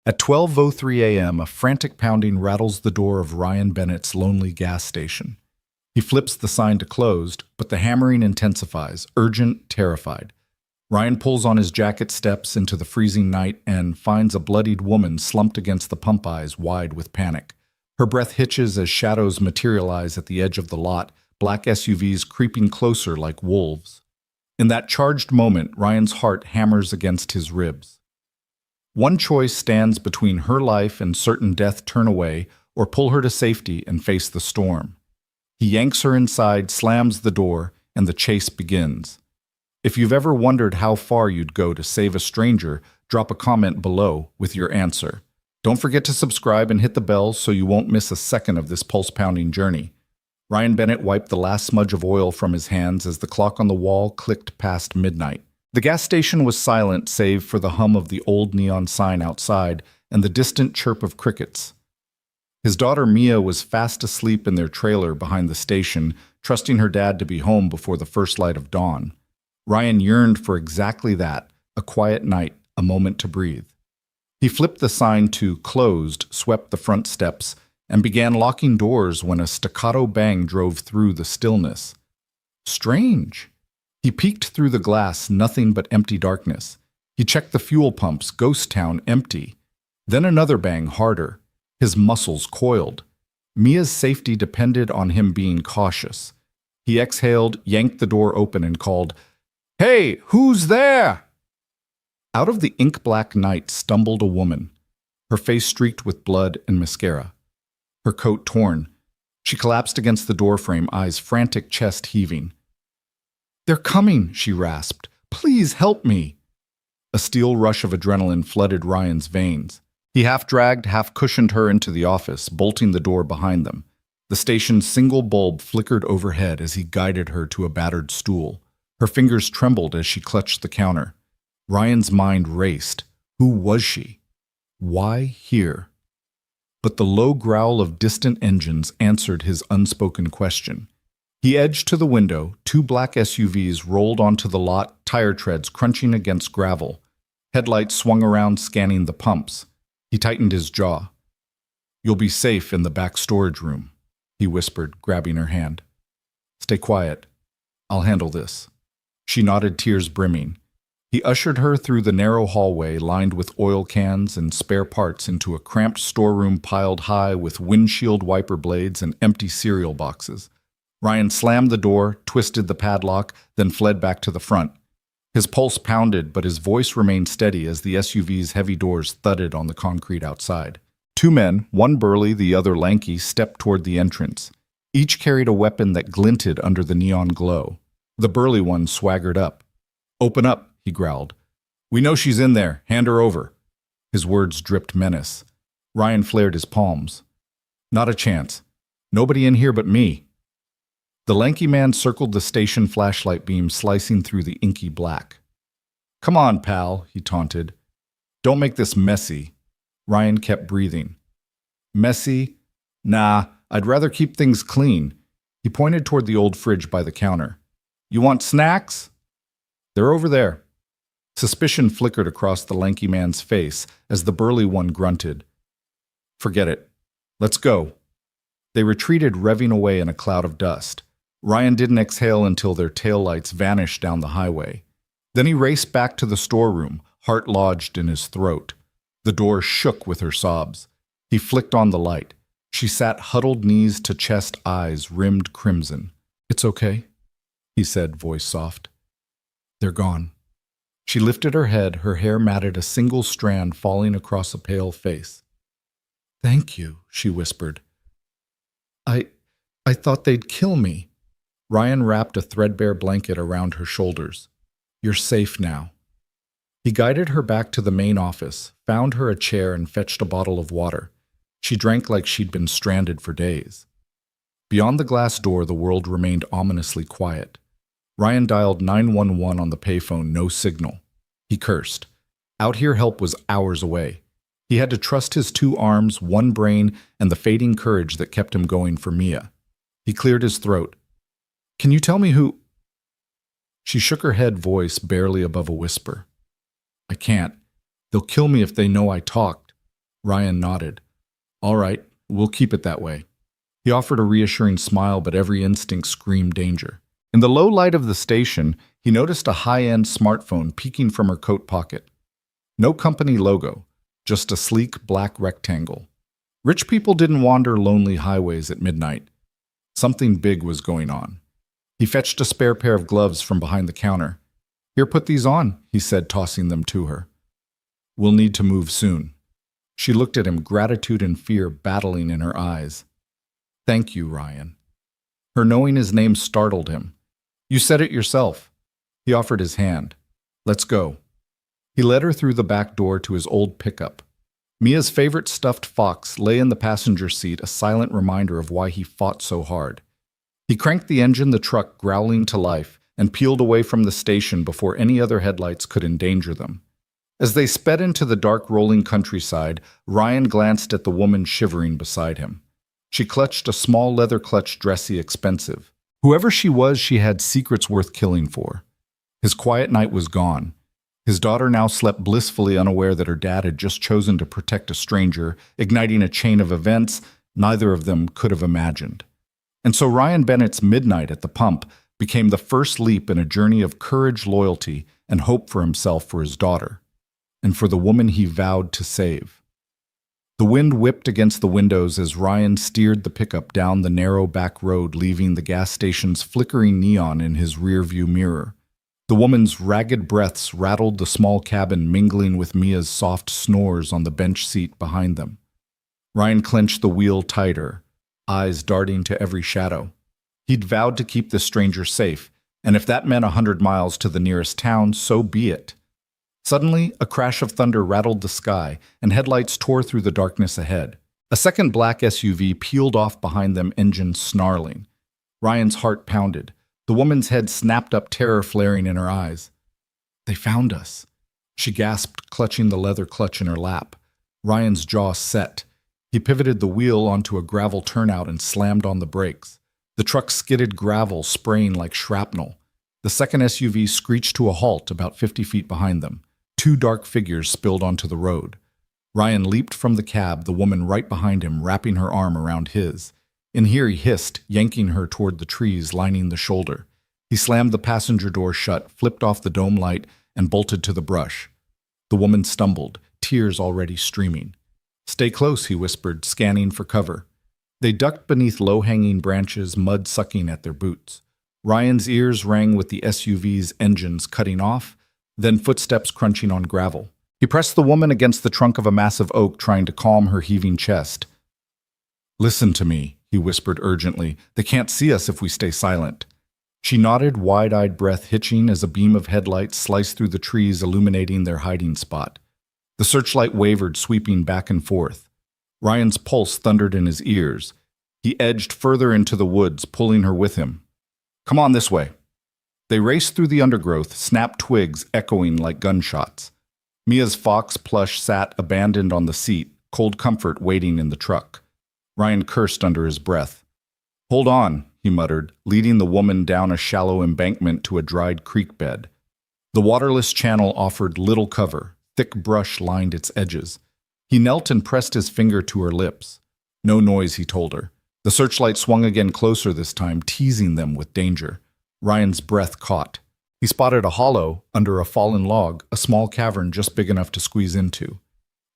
At 12:03 a.m., a frantic pounding rattles the door of Ryan Bennett's lonely gas station. He flips the sign to closed, but the hammering intensifies, urgent, terrified. Ryan pulls on his jacket, steps into the freezing night, and finds a bloodied woman slumped against the pump, eyes wide with panic. Her breath hitches as shadows materialize at the edge of the lot, black SUVs creeping closer like wolves. In that charged moment, Ryan's heart hammers against his ribs. One choice stands between her life and certain death: turn away, or pull her to safety and face the storm. He yanks her inside, slams the door, and the chase begins. If you've ever wondered how far you'd go to save a stranger, drop a comment below with your answer. Don't forget to subscribe and hit the bell so you won't miss a second of this pulse-pounding journey. Ryan Bennett wiped the last smudge of oil from his hands as the clock on the wall clicked past midnight. The gas station was silent save for the hum of the old neon sign outside and the distant chirp of crickets. His daughter Mia was fast asleep in their trailer behind the station, trusting her dad to be home before the first light of dawn. Ryan yearned for exactly that, a quiet night, a moment to breathe. He flipped the sign to closed, swept the front steps, and began locking doors when a staccato bang drove through the stillness. Strange. He peeked through the glass, nothing but empty darkness. He checked the fuel pumps, ghost town, empty. Then another bang, harder. His muscles coiled. Mia's safety depended on him being cautious. He exhaled, yanked the door open, and called, "Hey, who's there?" Out of the ink-black night stumbled a woman, her face streaked with blood and mascara, her coat torn. She collapsed against the doorframe, eyes frantic, chest heaving. "They're coming," she rasped. "Please help me." A steel rush of adrenaline flooded Ryan's veins. He half-dragged, half-cushioned her into the office, bolting the door behind them. The station's single bulb flickered overhead as he guided her to a battered stool. Her fingers trembled as she clutched the counter. Ryan's mind raced. Who was she? Why here? But the low growl of distant engines answered his unspoken question. He edged to the window. Two black SUVs rolled onto the lot, tire treads crunching against gravel. Headlights swung around, scanning the pumps. He tightened his jaw. "You'll be safe in the back storage room," he whispered, grabbing her hand. "Stay quiet. I'll handle this." She nodded, tears brimming. He ushered her through the narrow hallway lined with oil cans and spare parts into a cramped storeroom piled high with windshield wiper blades and empty cereal boxes. Ryan slammed the door, twisted the padlock, then fled back to the front. His pulse pounded, but his voice remained steady as the SUV's heavy doors thudded on the concrete outside. Two men, one burly, the other lanky, stepped toward the entrance. Each carried a weapon that glinted under the neon glow. The burly one swaggered up. "Open up," he growled. "We know she's in there. Hand her over." His words dripped menace. Ryan flared his palms. "Not a chance. Nobody in here but me." The lanky man circled the station flashlight beam, slicing through the inky black. "Come on, pal," he taunted. "Don't make this messy." Ryan kept breathing. "Messy? Nah, I'd rather keep things clean." He pointed toward the old fridge by the counter. "You want snacks?" "They're over there." Suspicion flickered across the lanky man's face as the burly one grunted. "Forget it. Let's go." They retreated, revving away in a cloud of dust. Ryan didn't exhale until their taillights vanished down the highway. Then he raced back to the storeroom, heart lodged in his throat. The door shook with her sobs. He flicked on the light. She sat huddled, knees to chest, eyes rimmed crimson. "It's okay," he said, voice soft. "They're gone." She lifted her head, her hair matted, a single strand falling across a pale face. "Thank you," she whispered. I thought they'd kill me." Ryan wrapped a threadbare blanket around her shoulders. "You're safe now." He guided her back to the main office, found her a chair, and fetched a bottle of water. She drank like she'd been stranded for days. Beyond the glass door, the world remained ominously quiet. Ryan dialed 911 on the payphone, no signal. He cursed. Out here help was hours away. He had to trust his two arms, one brain, and the fading courage that kept him going for Mia. He cleared his throat. "Can you tell me who—" She shook her head, voice barely above a whisper. "I can't. They'll kill me if they know I talked." Ryan nodded. All right, we'll keep it that way. He offered a reassuring smile, but every instinct screamed danger. In the low light of the station, he noticed a high-end smartphone peeking from her coat pocket. No company logo, just a sleek black rectangle. Rich people didn't wander lonely highways at midnight. Something big was going on. He fetched a spare pair of gloves from behind the counter. Here, put these on, he said, tossing them to her. We'll need to move soon. She looked at him, gratitude and fear battling in her eyes. Thank you, Ryan. Her knowing his name startled him. You said it yourself. He offered his hand. Let's go. He led her through the back door to his old pickup. Mia's favorite stuffed fox lay in the passenger seat, a silent reminder of why he fought so hard. He cranked the engine, the truck growling to life, and peeled away from the station before any other headlights could endanger them. As they sped into the dark rolling countryside, Ryan glanced at the woman shivering beside him. She clutched a small leather-clutched dressy expensive. Whoever she was, she had secrets worth killing for. His quiet night was gone. His daughter now slept blissfully, unaware that her dad had just chosen to protect a stranger, igniting a chain of events neither of them could have imagined. And so Ryan Bennett's midnight at the pump became the first leap in a journey of courage, loyalty, and hope for himself, for his daughter, and for the woman he vowed to save. The wind whipped against the windows as Ryan steered the pickup down the narrow back road, leaving the gas station's flickering neon in his rearview mirror. The woman's ragged breaths rattled the small cabin, mingling with Mia's soft snores on the bench seat behind them. Ryan clenched the wheel tighter, eyes darting to every shadow. He'd vowed to keep this stranger safe, and if that meant 100 miles to the nearest town, so be it. Suddenly, a crash of thunder rattled the sky, and headlights tore through the darkness ahead. A second black SUV peeled off behind them, engine snarling. Ryan's heart pounded. The woman's head snapped up, terror flaring in her eyes. They found us, she gasped, clutching the leather clutch in her lap. Ryan's jaw set. He pivoted the wheel onto a gravel turnout and slammed on the brakes. The truck skidded gravel, spraying like shrapnel. The second SUV screeched to a halt about 50 feet behind them. Two dark figures spilled onto the road. Ryan leaped from the cab, the woman right behind him, wrapping her arm around his. In here, he hissed, yanking her toward the trees lining the shoulder. He slammed the passenger door shut, flipped off the dome light, and bolted to the brush. The woman stumbled, tears already streaming. Stay close, he whispered, scanning for cover. They ducked beneath low-hanging branches, mud sucking at their boots. Ryan's ears rang with the SUV's engines cutting off, then footsteps crunching on gravel. He pressed the woman against the trunk of a massive oak, trying to calm her heaving chest. Listen to me, he whispered urgently. They can't see us if we stay silent. She nodded, wide-eyed breath hitching as a beam of headlights sliced through the trees, illuminating their hiding spot. The searchlight wavered, sweeping back and forth. Ryan's pulse thundered in his ears. He edged further into the woods, pulling her with him. Come on this way. They raced through the undergrowth, snapped twigs echoing like gunshots. Mia's fox plush sat abandoned on the seat, cold comfort waiting in the truck. Ryan cursed under his breath. Hold on, he muttered, leading the woman down a shallow embankment to a dried creek bed. The waterless channel offered little cover. Thick brush lined its edges. He knelt and pressed his finger to her lips. No noise, he told her. The searchlight swung again, closer this time, teasing them with danger. Ryan's breath caught. He spotted a hollow under a fallen log, a small cavern just big enough to squeeze into.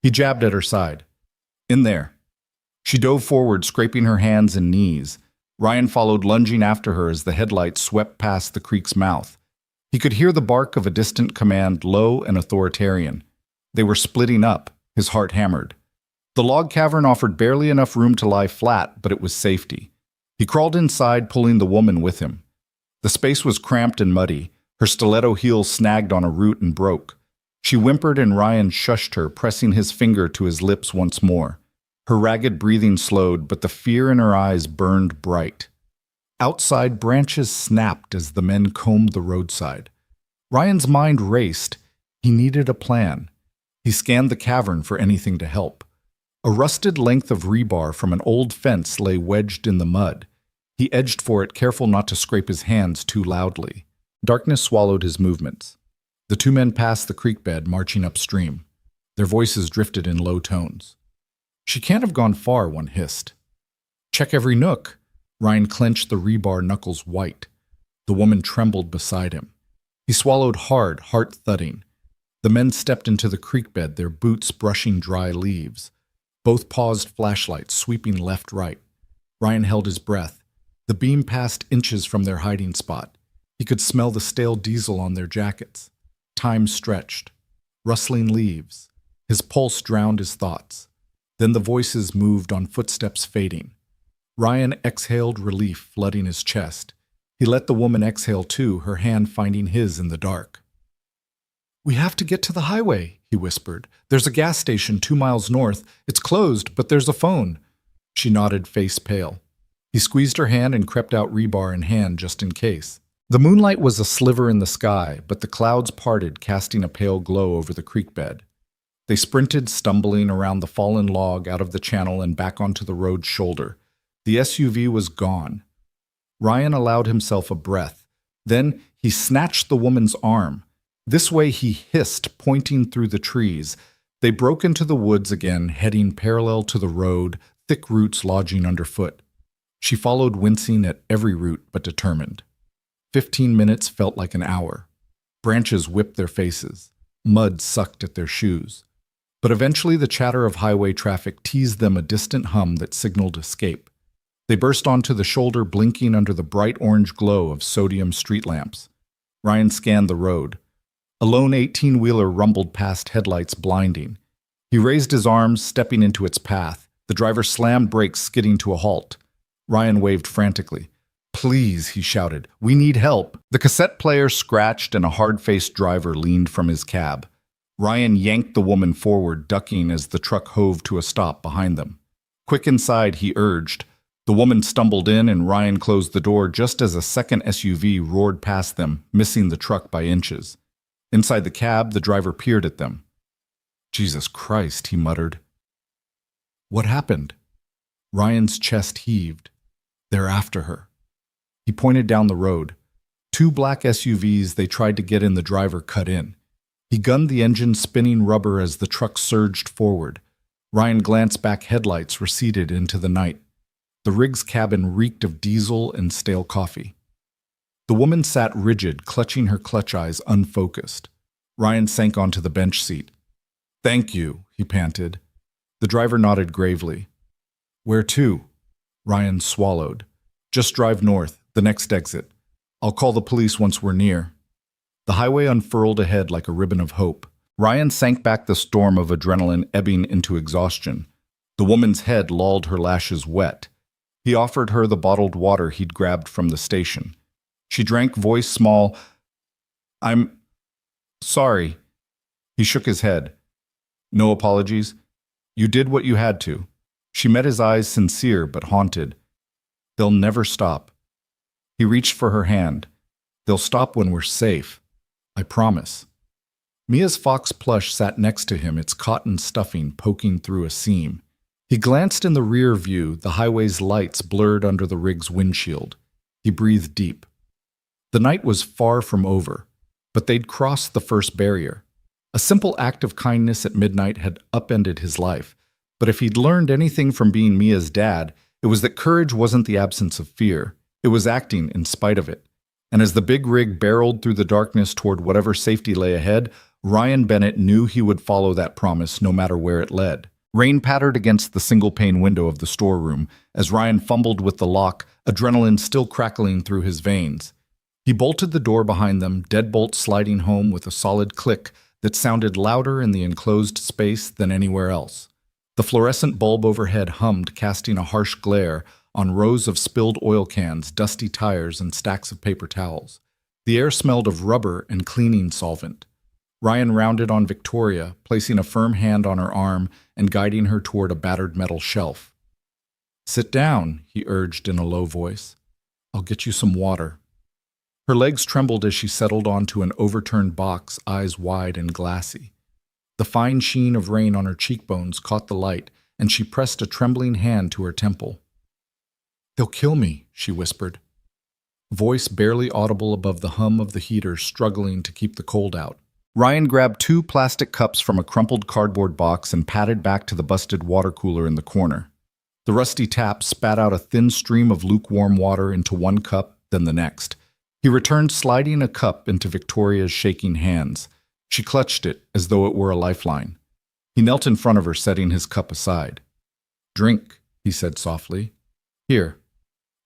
He jabbed at her side. In there. She dove forward, scraping her hands and knees. Ryan followed, lunging after her as the headlights swept past the creek's mouth. He could hear the bark of a distant command, low and authoritarian. They were splitting up. His heart hammered. The log cavern offered barely enough room to lie flat, but it was safety. He crawled inside, pulling the woman with him. The space was cramped and muddy. Her stiletto heel snagged on a root and broke. She whimpered and Ryan shushed her, pressing his finger to his lips once more. Her ragged breathing slowed, but the fear in her eyes burned bright. Outside, branches snapped as the men combed the roadside. Ryan's mind raced. He needed a plan. He scanned the cavern for anything to help. A rusted length of rebar from an old fence lay wedged in the mud. He edged for it, careful not to scrape his hands too loudly. Darkness swallowed his movements. The two men passed the creek bed, marching upstream. Their voices drifted in low tones. She can't have gone far, one hissed. Check every nook. Ryan clenched the rebar knuckles white. The woman trembled beside him. He swallowed hard, heart thudding. The men stepped into the creek bed, their boots brushing dry leaves. Both paused flashlights, sweeping left-right. Ryan held his breath. The beam passed inches from their hiding spot. He could smell the stale diesel on their jackets. Time stretched. Rustling leaves. His pulse drowned his thoughts. Then the voices moved on footsteps fading. Ryan exhaled relief flooding his chest. He let the woman exhale too, her hand finding his in the dark. "We have to get to the highway," he whispered. "There's a gas station 2 miles north. It's closed, but there's a phone." She nodded, face pale. He squeezed her hand and crept out, rebar in hand just in case. The moonlight was a sliver in the sky, but the clouds parted, casting a pale glow over the creek bed. They sprinted, stumbling around the fallen log, out of the channel and back onto the road's shoulder. The SUV was gone. Ryan allowed himself a breath. Then he snatched the woman's arm. This way, he hissed, pointing through the trees. They broke into the woods again, heading parallel to the road, thick roots lodging underfoot. She followed, wincing at every root, but determined. 15 minutes felt like an hour. Branches whipped their faces. Mud sucked at their shoes. But eventually the chatter of highway traffic teased them a distant hum that signaled escape. They burst onto the shoulder, blinking under the bright orange glow of sodium street lamps. Ryan scanned the road. A lone 18-wheeler rumbled past, headlights blinding. He raised his arms, stepping into its path. The driver slammed brakes, skidding to a halt. Ryan waved frantically. "Please," he shouted. "We need help." The cassette player scratched and a hard-faced driver leaned from his cab. Ryan yanked the woman forward, ducking as the truck hove to a stop behind them. Quick inside, he urged. The woman stumbled in and Ryan closed the door just as a second SUV roared past them, missing the truck by inches. Inside the cab, the driver peered at them. "Jesus Christ," he muttered. "What happened?" Ryan's chest heaved. "They're after her." He pointed down the road. 2 black SUVs they tried to get in, the driver cut in. He gunned the engine, spinning rubber as the truck surged forward. Ryan glanced back, headlights receded into the night. The rig's cabin reeked of diesel and stale coffee. The woman sat rigid, clutching her clutch eyes, unfocused. Ryan sank onto the bench seat. "Thank you," he panted. The driver nodded gravely. "Where to?" Ryan swallowed. "Just drive north, the next exit. I'll call the police once we're near." The highway unfurled ahead like a ribbon of hope. Ryan sank back, the storm of adrenaline ebbing into exhaustion. The woman's head lolled, her lashes wet. He offered her the bottled water he'd grabbed from the station. She drank, voice small. "I'm sorry." He shook his head. "No apologies. You did what you had to." She met his eyes, sincere but haunted. "They'll never stop." He reached for her hand. "They'll stop when we're safe. I promise." Mia's fox plush sat next to him, its cotton stuffing poking through a seam. He glanced in the rear view, the highway's lights blurred under the rig's windshield. He breathed deep. The night was far from over, but they'd crossed the first barrier. A simple act of kindness at midnight had upended his life, but if he'd learned anything from being Mia's dad, it was that courage wasn't the absence of fear. It was acting in spite of it. And as the big rig barreled through the darkness toward whatever safety lay ahead, Ryan Bennett knew he would follow that promise no matter where it led. Rain pattered against the single-pane window of the storeroom as Ryan fumbled with the lock, adrenaline still crackling through his veins. He bolted the door behind them, deadbolt sliding home with a solid click that sounded louder in the enclosed space than anywhere else. The fluorescent bulb overhead hummed, casting a harsh glare on rows of spilled oil cans, dusty tires, and stacks of paper towels. The air smelled of rubber and cleaning solvent. Ryan rounded on Victoria, placing a firm hand on her arm and guiding her toward a battered metal shelf. "Sit down," he urged in a low voice. "I'll get you some water." Her legs trembled as she settled onto an overturned box, eyes wide and glassy. The fine sheen of rain on her cheekbones caught the light, and she pressed a trembling hand to her temple. "They'll kill me," she whispered. Voice barely audible above the hum of the heater struggling to keep the cold out. Ryan grabbed 2 plastic cups from a crumpled cardboard box and padded back to the busted water cooler in the corner. The rusty tap spat out a thin stream of lukewarm water into one cup, then the next. He returned, sliding a cup into Victoria's shaking hands. She clutched it as though it were a lifeline. He knelt in front of her, setting his cup aside. "Drink," he said softly. "Here."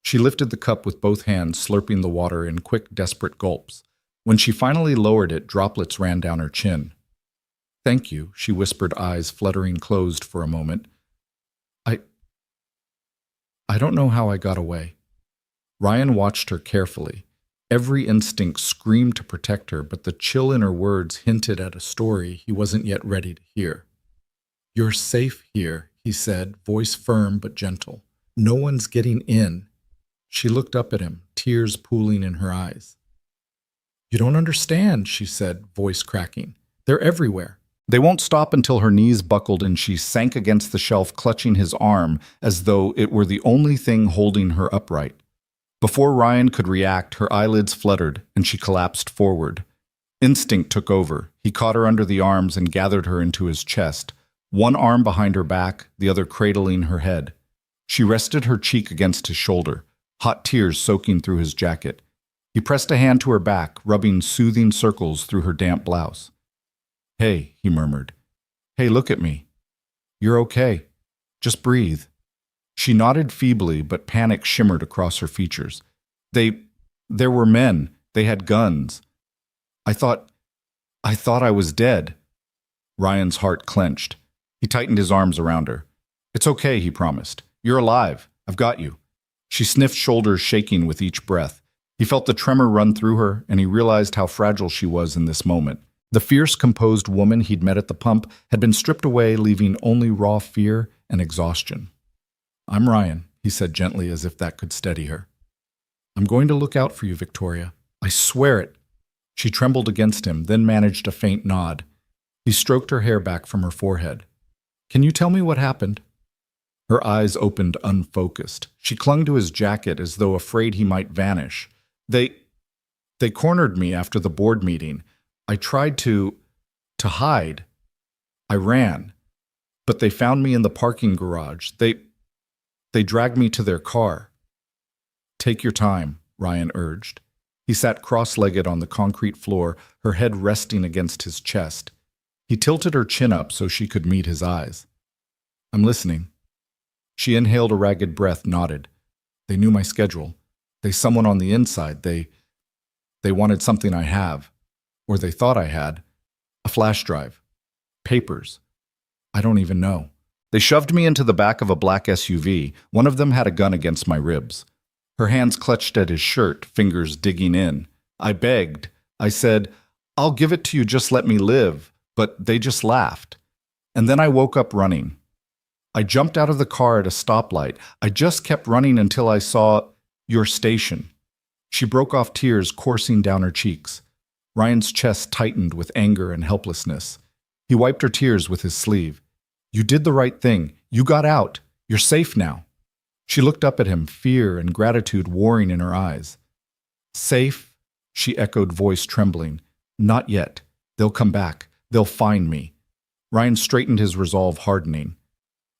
She lifted the cup with both hands, slurping the water in quick, desperate gulps. When she finally lowered it, droplets ran down her chin. "Thank you," she whispered, eyes fluttering closed for a moment. I don't know how I got away." Ryan watched her carefully. Every instinct screamed to protect her, but the chill in her words hinted at a story he wasn't yet ready to hear. "You're safe here," he said, voice firm but gentle. "No one's getting in." She looked up at him, tears pooling in her eyes. "You don't understand," she said, voice cracking. "They're everywhere." They won't stop until her knees buckled and she sank against the shelf, clutching his arm as though it were the only thing holding her upright. Before Ryan could react, her eyelids fluttered and she collapsed forward. Instinct took over. He caught her under the arms and gathered her into his chest, one arm behind her back, the other cradling her head. She rested her cheek against his shoulder, hot tears soaking through his jacket. He pressed a hand to her back, rubbing soothing circles through her damp blouse. "Hey," he murmured. "Hey, look at me. You're okay. Just breathe." She nodded feebly, but panic shimmered across her features. There were men. They had guns. I thought I was dead." Ryan's heart clenched. He tightened his arms around her. "It's okay," he promised. "You're alive. I've got you." She sniffed, shoulders shaking with each breath. He felt the tremor run through her, and he realized how fragile she was in this moment. The fierce, composed woman he'd met at the pump had been stripped away, leaving only raw fear and exhaustion. "I'm Ryan," he said gently, as if that could steady her. "I'm going to look out for you, Victoria. I swear it." She trembled against him, then managed a faint nod. He stroked her hair back from her forehead. "Can you tell me what happened?" Her eyes opened unfocused. She clung to his jacket as though afraid he might vanish. They cornered me after the board meeting. I tried to hide. I ran. But they found me in the parking garage. They dragged me to their car." "Take your time," Ryan urged. He sat cross-legged on the concrete floor, her head resting against his chest. He tilted her chin up so she could meet his eyes. "I'm listening." She inhaled a ragged breath, nodded. "They knew my schedule. Someone on the inside. They wanted something I have. Or they thought I had. A flash drive. Papers. I don't even know. They shoved me into the back of a black SUV. One of them had a gun against my ribs. Her hands clutched at his shirt, fingers digging in. I begged. I said, 'I'll give it to you, just let me live.' But they just laughed. And then I woke up running. I jumped out of the car at a stoplight. I just kept running until I saw your station." She broke off, tears coursing down her cheeks. Ryan's chest tightened with anger and helplessness. He wiped her tears with his sleeve. "You did the right thing. You got out. You're safe now." She looked up at him, fear and gratitude warring in her eyes. "Safe?" she echoed, voice trembling. "Not yet. They'll come back. They'll find me." Ryan straightened, his resolve hardening.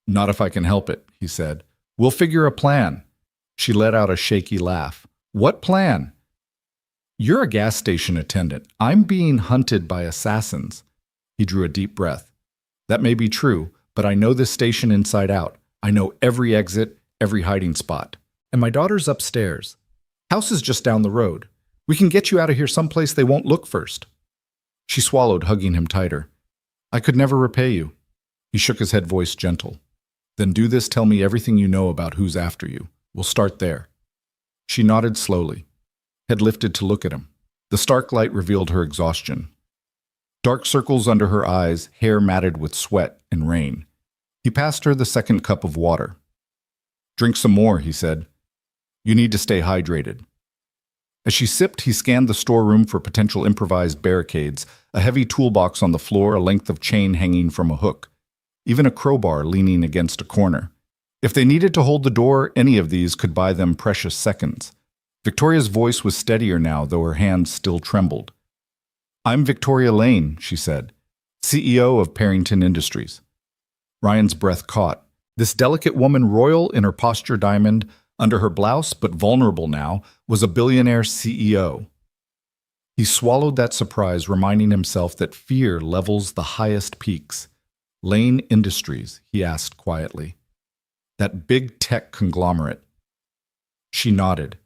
"Not if I can help it," he said. "We'll figure a plan." She let out a shaky laugh. "What plan?" "You're a gas station attendant. I'm being hunted by assassins." He drew a deep breath. "That may be true, but I know this station inside out. I know every exit, every hiding spot. And my daughter's upstairs. House is just down the road. We can get you out of here someplace they won't look first." She swallowed, hugging him tighter. "I could never repay you." He shook his head, voice gentle. "Then do this, tell me everything you know about who's after you. We'll start there." She nodded slowly, head lifted to look at him. The stark light revealed her exhaustion. Dark circles under her eyes, hair matted with sweat and rain. He passed her the second cup of water. "Drink some more," he said. "You need to stay hydrated." As she sipped, he scanned the storeroom for potential improvised barricades, a heavy toolbox on the floor, a length of chain hanging from a hook, even a crowbar leaning against a corner. If they needed to hold the door, any of these could buy them precious seconds. Victoria's voice was steadier now, though her hands still trembled. I'm Victoria Lane, she said, CEO of Parrington Industries. Ryan's breath caught. This delicate woman, royal in her posture diamond, under her blouse but vulnerable now, was a billionaire CEO. He swallowed that surprise, reminding himself that fear levels the highest peaks. Lane Industries, he asked quietly. That big tech conglomerate. She nodded,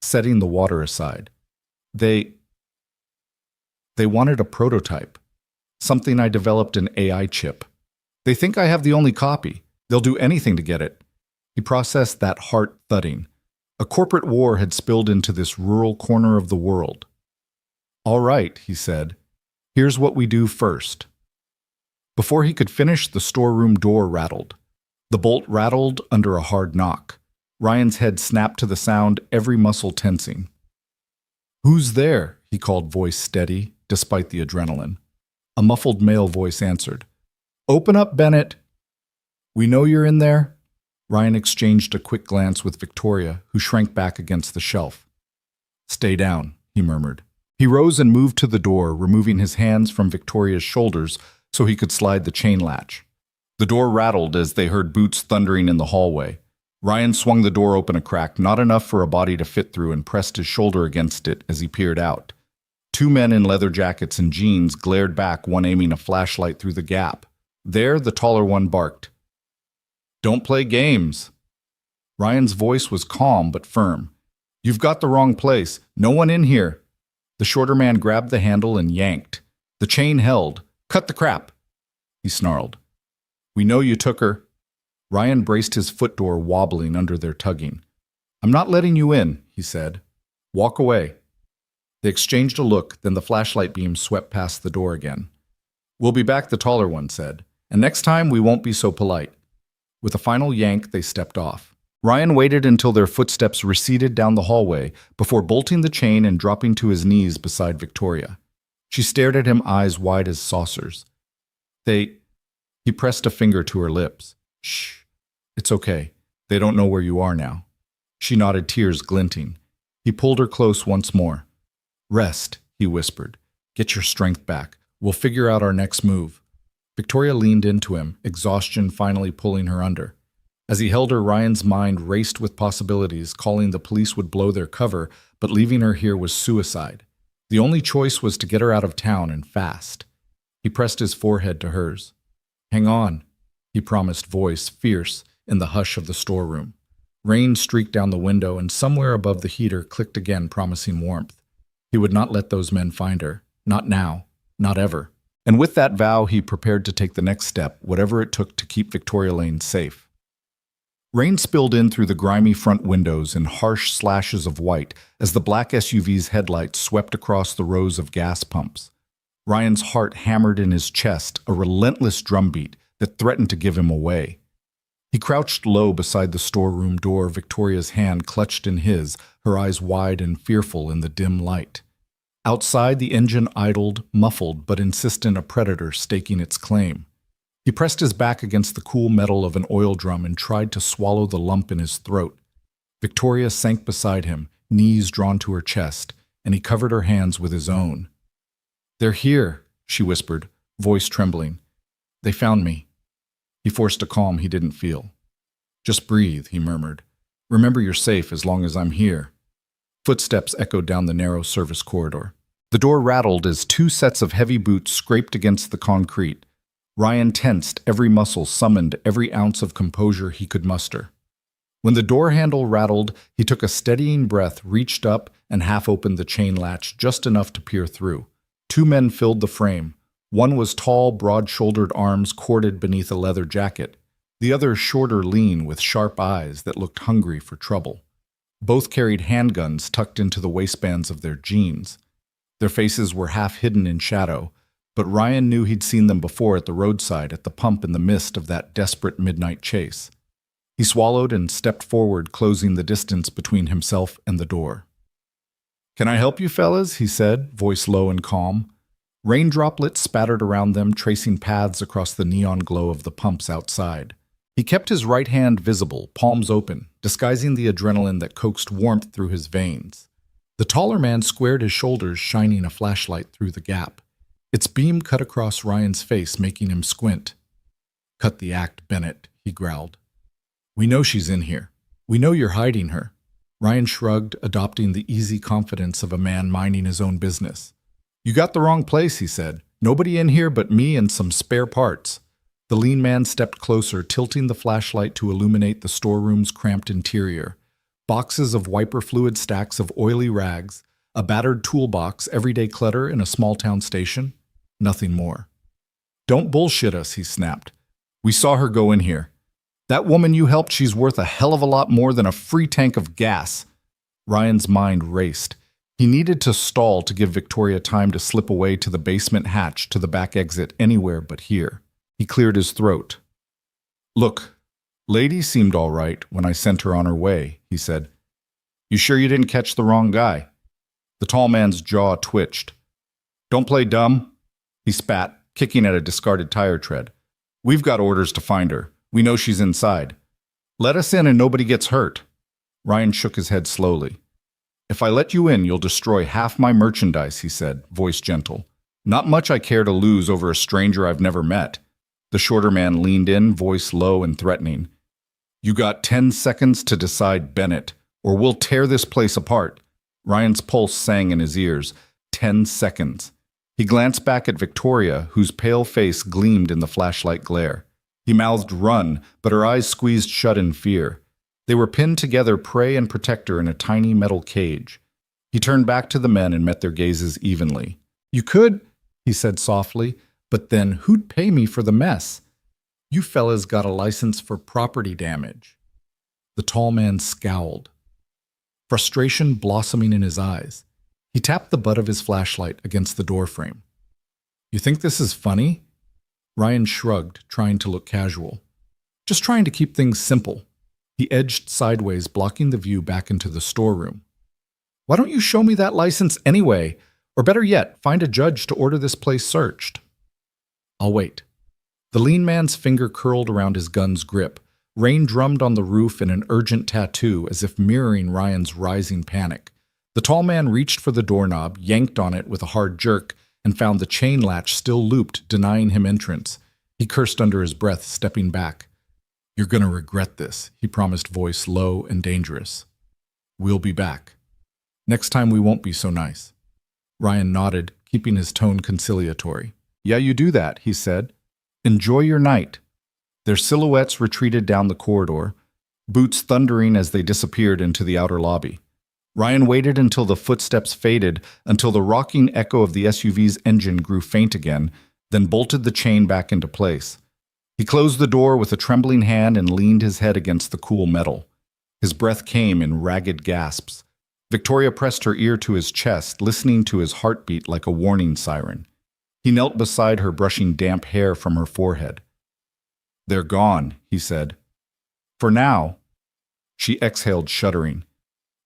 setting the water aside. They wanted a prototype, something I developed an AI chip. They think I have the only copy. They'll do anything to get it. He processed that heart thudding. A corporate war had spilled into this rural corner of the world. All right, he said. Here's what we do first. Before he could finish, the storeroom door rattled. The bolt rattled under a hard knock. Ryan's head snapped to the sound, every muscle tensing. Who's there? He called, voice steady, despite the adrenaline. A muffled male voice answered. Open up, Bennett. We know you're in there. Ryan exchanged a quick glance with Victoria, who shrank back against the shelf. Stay down, he murmured. He rose and moved to the door, removing his hands from Victoria's shoulders so he could slide the chain latch. The door rattled as they heard boots thundering in the hallway. Ryan swung the door open a crack, not enough for a body to fit through, and pressed his shoulder against it as he peered out. Two men in leather jackets and jeans glared back, one aiming a flashlight through the gap. There, the taller one barked. Don't play games. Ryan's voice was calm but firm. You've got the wrong place. No one in here. The shorter man grabbed the handle and yanked. The chain held. Cut the crap, he snarled. We know you took her. Ryan braced his foot door, wobbling under their tugging. I'm not letting you in, he said. Walk away. They exchanged a look, then the flashlight beam swept past the door again. We'll be back, the taller one said. And next time we won't be so polite. With a final yank, they stepped off. Ryan waited until their footsteps receded down the hallway before bolting the chain and dropping to his knees beside Victoria. She stared at him, eyes wide as saucers. He pressed a finger to her lips. Shh. It's okay. They don't know where you are now. She nodded, tears glinting. He pulled her close once more. Rest, he whispered. Get your strength back. We'll figure out our next move. Victoria leaned into him, exhaustion finally pulling her under. As he held her, Ryan's mind raced with possibilities, calling the police would blow their cover, but leaving her here was suicide. The only choice was to get her out of town and fast. He pressed his forehead to hers. Hang on, he promised, voice fierce in the hush of the storeroom. Rain streaked down the window, and somewhere above the heater clicked again, promising warmth. He would not let those men find her. Not now. Not ever. And with that vow, he prepared to take the next step, whatever it took to keep Victoria Lane safe. Rain spilled in through the grimy front windows in harsh slashes of white as the black SUV's headlights swept across the rows of gas pumps. Ryan's heart hammered in his chest, a relentless drumbeat that threatened to give him away. He crouched low beside the storeroom door, Victoria's hand clutched in his, her eyes wide and fearful in the dim light. Outside, the engine idled, muffled but insistent, a predator staking its claim. He pressed his back against the cool metal of an oil drum and tried to swallow the lump in his throat. Victoria sank beside him, knees drawn to her chest, and he covered her hands with his own. They're here, she whispered, voice trembling. They found me. He forced a calm he didn't feel. Just breathe, he murmured. Remember you're safe as long as I'm here. Footsteps echoed down the narrow service corridor. The door rattled as two sets of heavy boots scraped against the concrete. Ryan tensed, every muscle summoned every ounce of composure he could muster. When the door handle rattled, he took a steadying breath, reached up, and half opened the chain latch just enough to peer through. Two men filled the frame. One was tall, broad-shouldered arms corded beneath a leather jacket. The other shorter, lean, with sharp eyes that looked hungry for trouble. Both carried handguns tucked into the waistbands of their jeans. Their faces were half hidden in shadow, but Ryan knew he'd seen them before at the roadside, at the pump in the mist of that desperate midnight chase. He swallowed and stepped forward, closing the distance between himself and the door. "Can I help you, fellas?" he said, voice low and calm. Rain droplets spattered around them, tracing paths across the neon glow of the pumps outside. He kept his right hand visible, palms open, disguising the adrenaline that coaxed warmth through his veins. The taller man squared his shoulders, shining a flashlight through the gap. Its beam cut across Ryan's face, making him squint. "Cut the act, Bennett," he growled. "We know she's in here. We know you're hiding her." Ryan shrugged, adopting the easy confidence of a man minding his own business. "You got the wrong place," he said. "Nobody in here but me and some spare parts." The lean man stepped closer, tilting the flashlight to illuminate the storeroom's cramped interior. Boxes of wiper fluid, stacks of oily rags, a battered toolbox, everyday clutter in a small-town station. Nothing more. "Don't bullshit us," he snapped. "We saw her go in here. That woman you helped, she's worth a hell of a lot more than a free tank of gas." Ryan's mind raced. He needed to stall to give Victoria time to slip away to the basement hatch, to the back exit, anywhere but here. He cleared his throat. "Look, lady seemed all right when I sent her on her way," he said. "You sure you didn't catch the wrong guy?" The tall man's jaw twitched. "Don't play dumb," he spat, kicking at a discarded tire tread. "We've got orders to find her. We know she's inside. Let us in and nobody gets hurt." Ryan shook his head slowly. "If I let you in, you'll destroy half my merchandise," he said, voice gentle. "Not much I care to lose over a stranger I've never met." The shorter man leaned in, voice low and threatening. "You got 10 seconds to decide, Bennett, or we'll tear this place apart." Ryan's pulse sang in his ears. 10 seconds. He glanced back at Victoria, whose pale face gleamed in the flashlight glare. He mouthed "run," but her eyes squeezed shut in fear. They were pinned together, prey and protector, in a tiny metal cage. He turned back to the men and met their gazes evenly. "You could," he said softly, "but then who'd pay me for the mess? You fellas got a license for property damage." The tall man scowled, frustration blossoming in his eyes. He tapped the butt of his flashlight against the doorframe. "You think this is funny?" Ryan shrugged, trying to look casual. "Just trying to keep things simple." He edged sideways, blocking the view back into the storeroom. "Why don't you show me that license anyway? Or better yet, find a judge to order this place searched." "I'll wait." The lean man's finger curled around his gun's grip. Rain drummed on the roof in an urgent tattoo, as if mirroring Ryan's rising panic. The tall man reached for the doorknob, yanked on it with a hard jerk, and found the chain latch still looped, denying him entrance. He cursed under his breath, stepping back. "You're gonna regret this," he promised, voice low and dangerous. "We'll be back. Next time we won't be so nice." Ryan nodded, keeping his tone conciliatory. "Yeah, you do that," he said. "Enjoy your night." Their silhouettes retreated down the corridor, boots thundering as they disappeared into the outer lobby. Ryan waited until the footsteps faded, until the rocking echo of the SUV's engine grew faint again, then bolted the chain back into place. He closed the door with a trembling hand and leaned his head against the cool metal. His breath came in ragged gasps. Victoria pressed her ear to his chest, listening to his heartbeat like a warning siren. He knelt beside her, brushing damp hair from her forehead. "They're gone," he said. "For now." She exhaled, shuddering.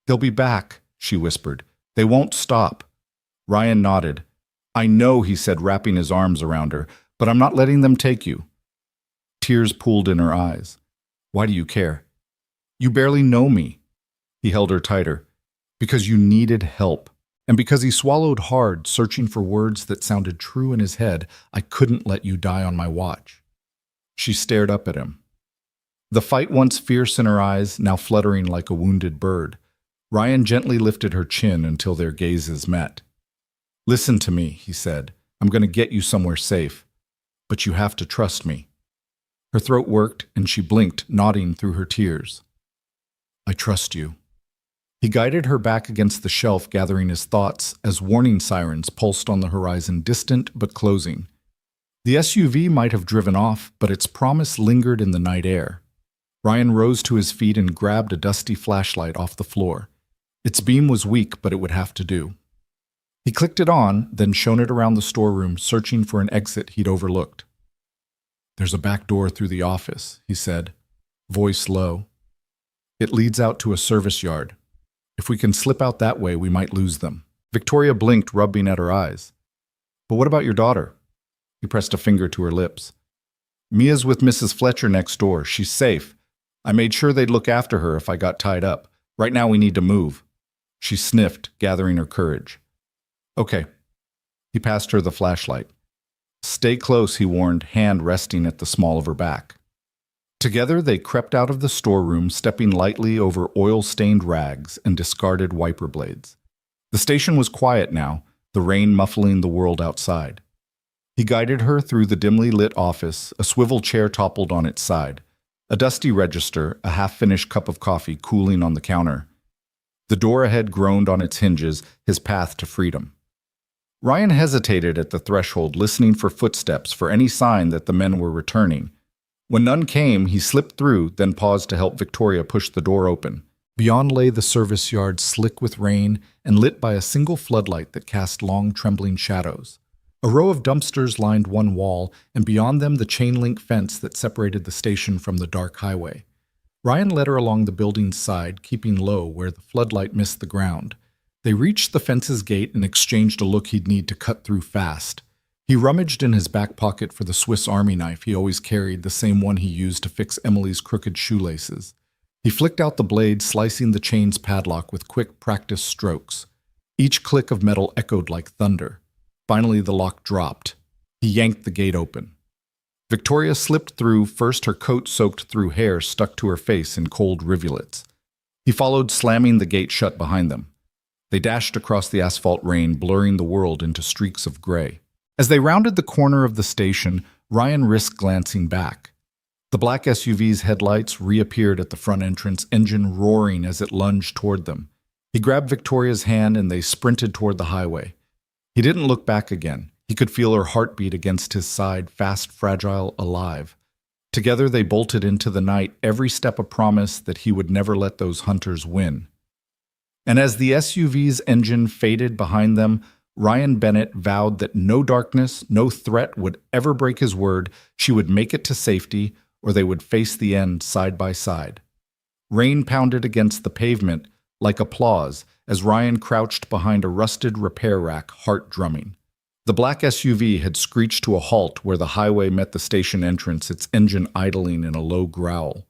"They'll be back," she whispered. "They won't stop." Ryan nodded. "I know," he said, wrapping his arms around her, "but I'm not letting them take you." Tears pooled in her eyes. "Why do you care?" "You barely know me." He held her tighter. "Because you needed help." And because he swallowed hard, searching for words that sounded true in his head, "I couldn't let you die on my watch." She stared up at him. The fight once fierce in her eyes, now fluttering like a wounded bird. Ryan gently lifted her chin until their gazes met. "Listen to me," he said. "I'm going to get you somewhere safe. But you have to trust me." Her throat worked, and she blinked, nodding through her tears. "I trust you." He guided her back against the shelf, gathering his thoughts as warning sirens pulsed on the horizon, distant but closing. The SUV might have driven off, but its promise lingered in the night air. Ryan rose to his feet and grabbed a dusty flashlight off the floor. Its beam was weak, but it would have to do. He clicked it on, then shone it around the storeroom, searching for an exit he'd overlooked. "There's a back door through the office," he said, voice low. "It leads out to a service yard. If we can slip out that way, we might lose them." Victoria blinked, rubbing at her eyes. "But what about your daughter?" He pressed a finger to her lips. "Mia's with Mrs. Fletcher next door. She's safe. I made sure they'd look after her if I got tied up. Right now we need to move." She sniffed, gathering her courage. Okay. He passed her the flashlight. Stay close, he warned, hand resting at the small of her back. Together they crept out of the storeroom, stepping lightly over oil-stained rags and discarded wiper blades. The station was quiet now, the rain muffling the world outside. He guided her through the dimly lit office, a swivel chair toppled on its side, a dusty register, a half-finished cup of coffee cooling on the counter. The door ahead groaned on its hinges, his path to freedom. Ryan hesitated at the threshold, listening for footsteps, for any sign that the men were returning. When none came, he slipped through, then paused to help Victoria push the door open. Beyond lay the service yard, slick with rain and lit by a single floodlight that cast long, trembling shadows. A row of dumpsters lined one wall, and beyond them the chain-link fence that separated the station from the dark highway. Ryan led her along the building's side, keeping low where the floodlight missed the ground. They reached the fence's gate and exchanged a look he'd need to cut through fast. He rummaged in his back pocket for the Swiss Army knife he always carried, the same one he used to fix Emily's crooked shoelaces. He flicked out the blade, slicing the chain's padlock with quick, practiced strokes. Each click of metal echoed like thunder. Finally, the lock dropped. He yanked the gate open. Victoria slipped through, first her coat soaked through hair stuck to her face in cold rivulets. He followed, slamming the gate shut behind them. They dashed across the asphalt rain, blurring the world into streaks of gray. As they rounded the corner of the station, Ryan risked glancing back. The black SUV's headlights reappeared at the front entrance, engine roaring as it lunged toward them. He grabbed Victoria's hand and they sprinted toward the highway. He didn't look back again. He could feel her heartbeat against his side, fast, fragile, alive. Together they bolted into the night, every step a promise that he would never let those hunters win. And as the SUV's engine faded behind them, Ryan Bennett vowed that no darkness, no threat would ever break his word. She would make it to safety, or they would face the end side by side. Rain pounded against the pavement like applause as Ryan crouched behind a rusted repair rack, heart drumming. The black SUV had screeched to a halt where the highway met the station entrance, its engine idling in a low growl.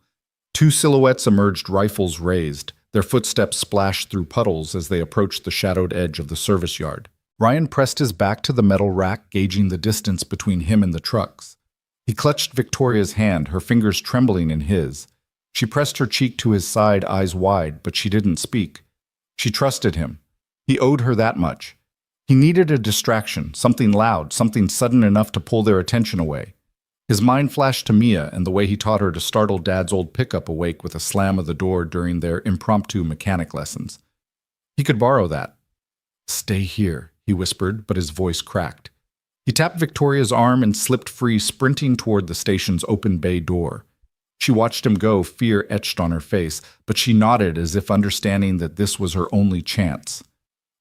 Two silhouettes emerged, rifles raised. Their footsteps splashed through puddles as they approached the shadowed edge of the service yard. Ryan pressed his back to the metal rack, gauging the distance between him and the trucks. He clutched Victoria's hand, her fingers trembling in his. She pressed her cheek to his side, eyes wide, but she didn't speak. She trusted him. He owed her that much. He needed a distraction, something loud, something sudden enough to pull their attention away. His mind flashed to Mia and the way he taught her to startle Dad's old pickup awake with a slam of the door during their impromptu mechanic lessons. He could borrow that. "Stay here," he whispered, but his voice cracked. He tapped Victoria's arm and slipped free, sprinting toward the station's open bay door. She watched him go, fear etched on her face, but she nodded as if understanding that this was her only chance.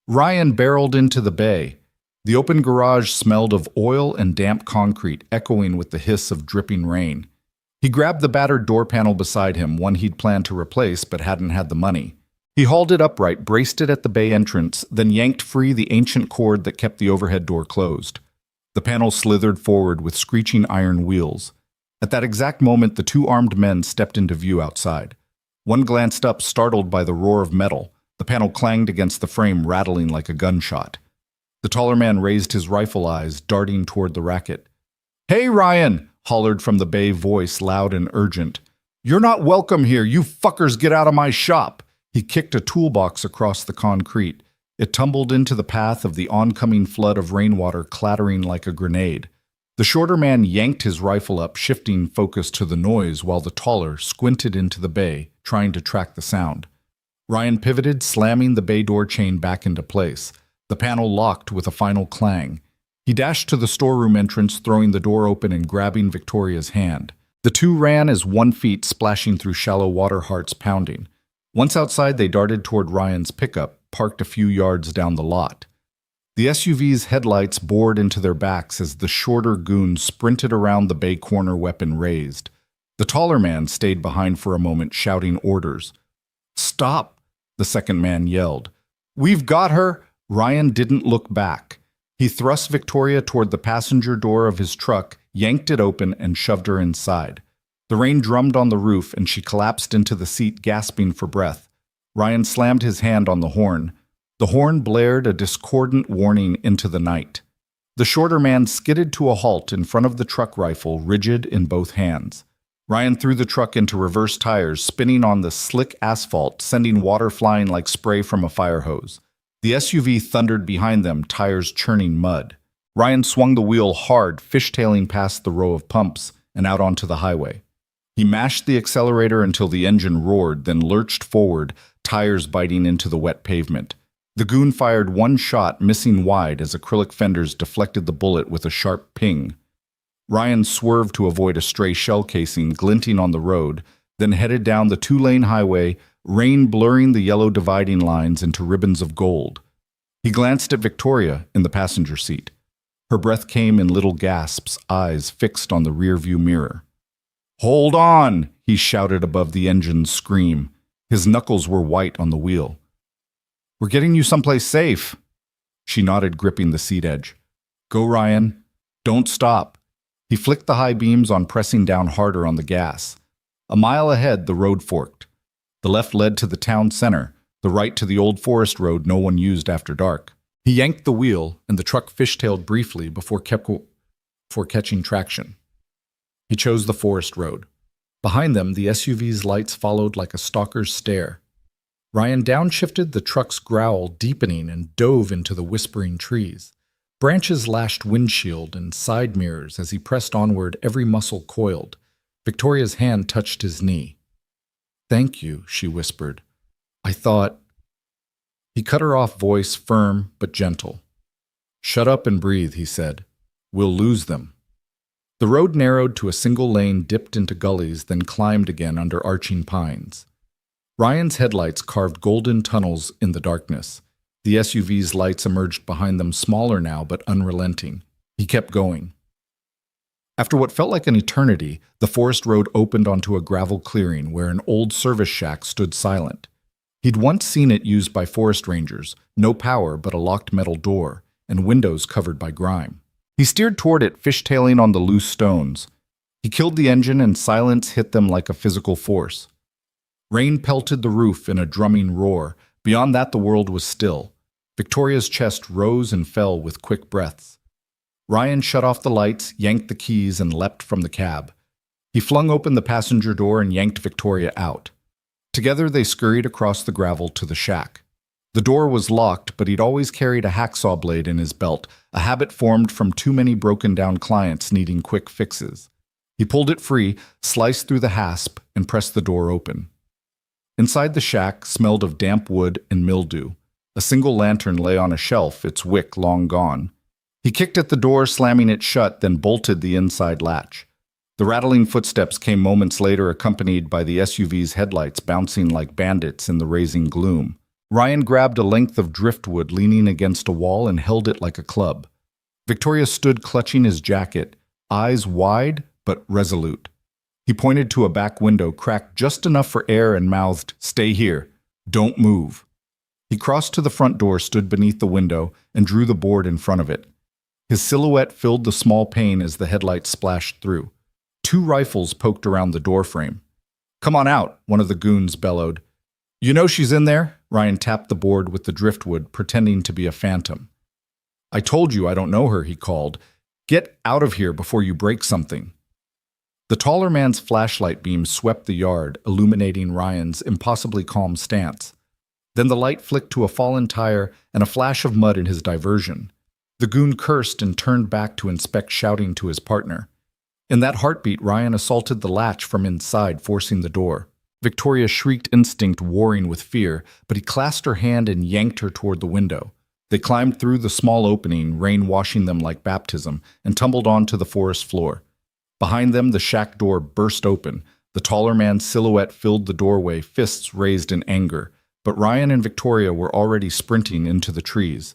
Ryan barreled into the bay. The open garage smelled of oil and damp concrete, echoing with the hiss of dripping rain. He grabbed the battered door panel beside him, one he'd planned to replace but hadn't had the money. He hauled it upright, braced it at the bay entrance, then yanked free the ancient cord that kept the overhead door closed. The panel slithered forward with screeching iron wheels. At that exact moment, the two armed men stepped into view outside. One glanced up, startled by the roar of metal. The panel clanged against the frame, rattling like a gunshot. The taller man raised his rifle eyes, darting toward the racket. "Hey, Ryan!" hollered from the bay voice, loud and urgent. "You're not welcome here. You fuckers get out of my shop!" He kicked a toolbox across the concrete. It tumbled into the path of the oncoming flood of rainwater, clattering like a grenade. The shorter man yanked his rifle up, shifting focus to the noise, while the taller squinted into the bay, trying to track the sound. Ryan pivoted, slamming the bay door chain back into place. The panel locked with a final clang. He dashed to the storeroom entrance, throwing the door open and grabbing Victoria's hand. The two ran as 1 feet, splashing through shallow water, hearts pounding. Once outside, they darted toward Ryan's pickup, parked a few yards down the lot. The SUV's headlights bored into their backs as the shorter goon sprinted around the bay corner, weapon raised. The taller man stayed behind for a moment, shouting orders. "Stop!" the second man yelled. "We've got her!" Ryan didn't look back. He thrust Victoria toward the passenger door of his truck, yanked it open, and shoved her inside. The rain drummed on the roof, and she collapsed into the seat, gasping for breath. Ryan slammed his hand on the horn. The horn blared a discordant warning into the night. The shorter man skidded to a halt in front of the truck rifle, rigid in both hands. Ryan threw the truck into reverse tires, spinning on the slick asphalt, sending water flying like spray from a fire hose. The SUV thundered behind them, tires churning mud. Ryan swung the wheel hard, fishtailing past the row of pumps and out onto the highway. He mashed the accelerator until the engine roared, then lurched forward, tires biting into the wet pavement. The goon fired one shot, missing wide as acrylic fenders deflected the bullet with a sharp ping. Ryan swerved to avoid a stray shell casing glinting on the road, then headed down the two-lane highway, rain blurring the yellow dividing lines into ribbons of gold. He glanced at Victoria in the passenger seat. Her breath came in little gasps, eyes fixed on the rearview mirror. "Hold on!" he shouted above the engine's scream. His knuckles were white on the wheel. "We're getting you someplace safe." She nodded, gripping the seat edge. "Go, Ryan. Don't stop." He flicked the high beams on, pressing down harder on the gas. A mile ahead, the road forked. The left led to the town center, the right to the old forest road no one used after dark. He yanked the wheel, and the truck fishtailed briefly before catching traction. He chose the forest road. Behind them, the SUV's lights followed like a stalker's stare. Ryan downshifted, the truck's growl deepening, and dove into the whispering trees. Branches lashed windshield and side mirrors as he pressed onward, every muscle coiled. Victoria's hand touched his knee. "Thank you," she whispered. "I thought—" He cut her off, voice firm but gentle. "Shut up and breathe," he said. "We'll lose them." The road narrowed to a single lane, dipped into gullies, then climbed again under arching pines. Ryan's headlights carved golden tunnels in the darkness. The SUV's lights emerged behind them, smaller now but unrelenting. He kept going. After what felt like an eternity, the forest road opened onto a gravel clearing where an old service shack stood silent. He'd once seen it used by forest rangers, no power but a locked metal door, and windows covered by grime. He steered toward it, fishtailing on the loose stones. He killed the engine, and silence hit them like a physical force. Rain pelted the roof in a drumming roar. Beyond that, the world was still. Victoria's chest rose and fell with quick breaths. Ryan shut off the lights, yanked the keys, and leapt from the cab. He flung open the passenger door and yanked Victoria out. Together they scurried across the gravel to the shack. The door was locked, but he'd always carried a hacksaw blade in his belt, a habit formed from too many broken-down clients needing quick fixes. He pulled it free, sliced through the hasp, and pressed the door open. Inside the shack smelled of damp wood and mildew. A single lantern lay on a shelf, its wick long gone. He kicked at the door, slamming it shut, then bolted the inside latch. The rattling footsteps came moments later, accompanied by the SUV's headlights bouncing like bandits in the raising gloom. Ryan grabbed a length of driftwood leaning against a wall and held it like a club. Victoria stood clutching his jacket, eyes wide but resolute. He pointed to a back window, cracked just enough for air, and mouthed, "Stay here. Don't move." He crossed to the front door, stood beneath the window, and drew the board in front of it. His silhouette filled the small pane as the headlights splashed through. 2 rifles poked around the doorframe. "Come on out," one of the goons bellowed. "You know she's in there?" Ryan tapped the board with the driftwood, pretending to be a phantom. "I told you I don't know her," he called. "Get out of here before you break something." The taller man's flashlight beam swept the yard, illuminating Ryan's impossibly calm stance. Then the light flicked to a fallen tire and a flash of mud in his diversion. The goon cursed and turned back to inspect, shouting to his partner. In that heartbeat, Ryan assaulted the latch from inside, forcing the door. Victoria shrieked, instinct warring with fear, but he clasped her hand and yanked her toward the window. They climbed through the small opening, rain washing them like baptism, and tumbled onto the forest floor. Behind them, the shack door burst open. The taller man's silhouette filled the doorway, fists raised in anger. But Ryan and Victoria were already sprinting into the trees.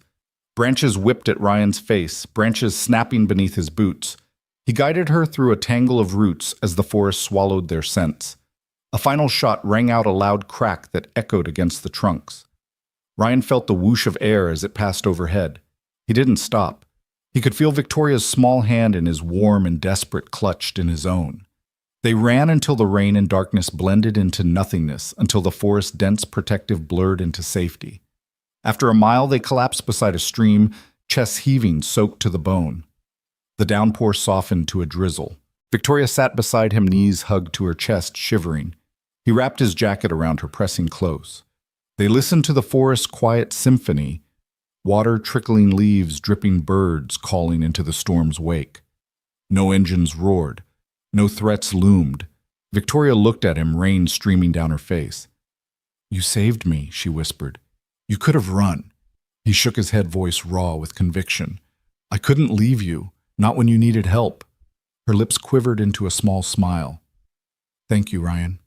Branches whipped at Ryan's face, branches snapping beneath his boots. He guided her through a tangle of roots as the forest swallowed their scents. A final shot rang out, a loud crack that echoed against the trunks. Ryan felt the whoosh of air as it passed overhead. He didn't stop. He could feel Victoria's small hand in his warm and desperate, clutched in his own. They ran until the rain and darkness blended into nothingness, until the forest's dense protective blurred into safety. After a mile, they collapsed beside a stream, chests heaving, soaked to the bone. The downpour softened to a drizzle. Victoria sat beside him, knees hugged to her chest, shivering. He wrapped his jacket around her, pressing close. They listened to the forest's quiet symphony, water trickling, leaves dripping, birds calling into the storm's wake. No engines roared. No threats loomed. Victoria looked at him, rain streaming down her face. "You saved me," she whispered. "You could have run." He shook his head, voice raw with conviction. "I couldn't leave you, not when you needed help." Her lips quivered into a small smile. "Thank you, Ryan."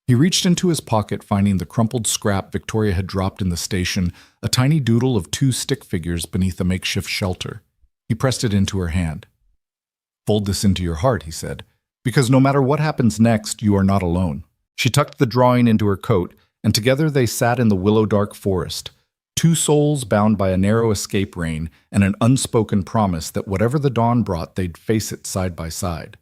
He reached into his pocket, finding the crumpled scrap Victoria had dropped in the station, a tiny doodle of 2 stick figures beneath a makeshift shelter. He pressed it into her hand. "Fold this into your heart," he said, "because no matter what happens next, you are not alone." She tucked the drawing into her coat, and together they sat in the willow-dark forest, 2 souls bound by a narrow escape rein and an unspoken promise that whatever the dawn brought, they'd face it side by side.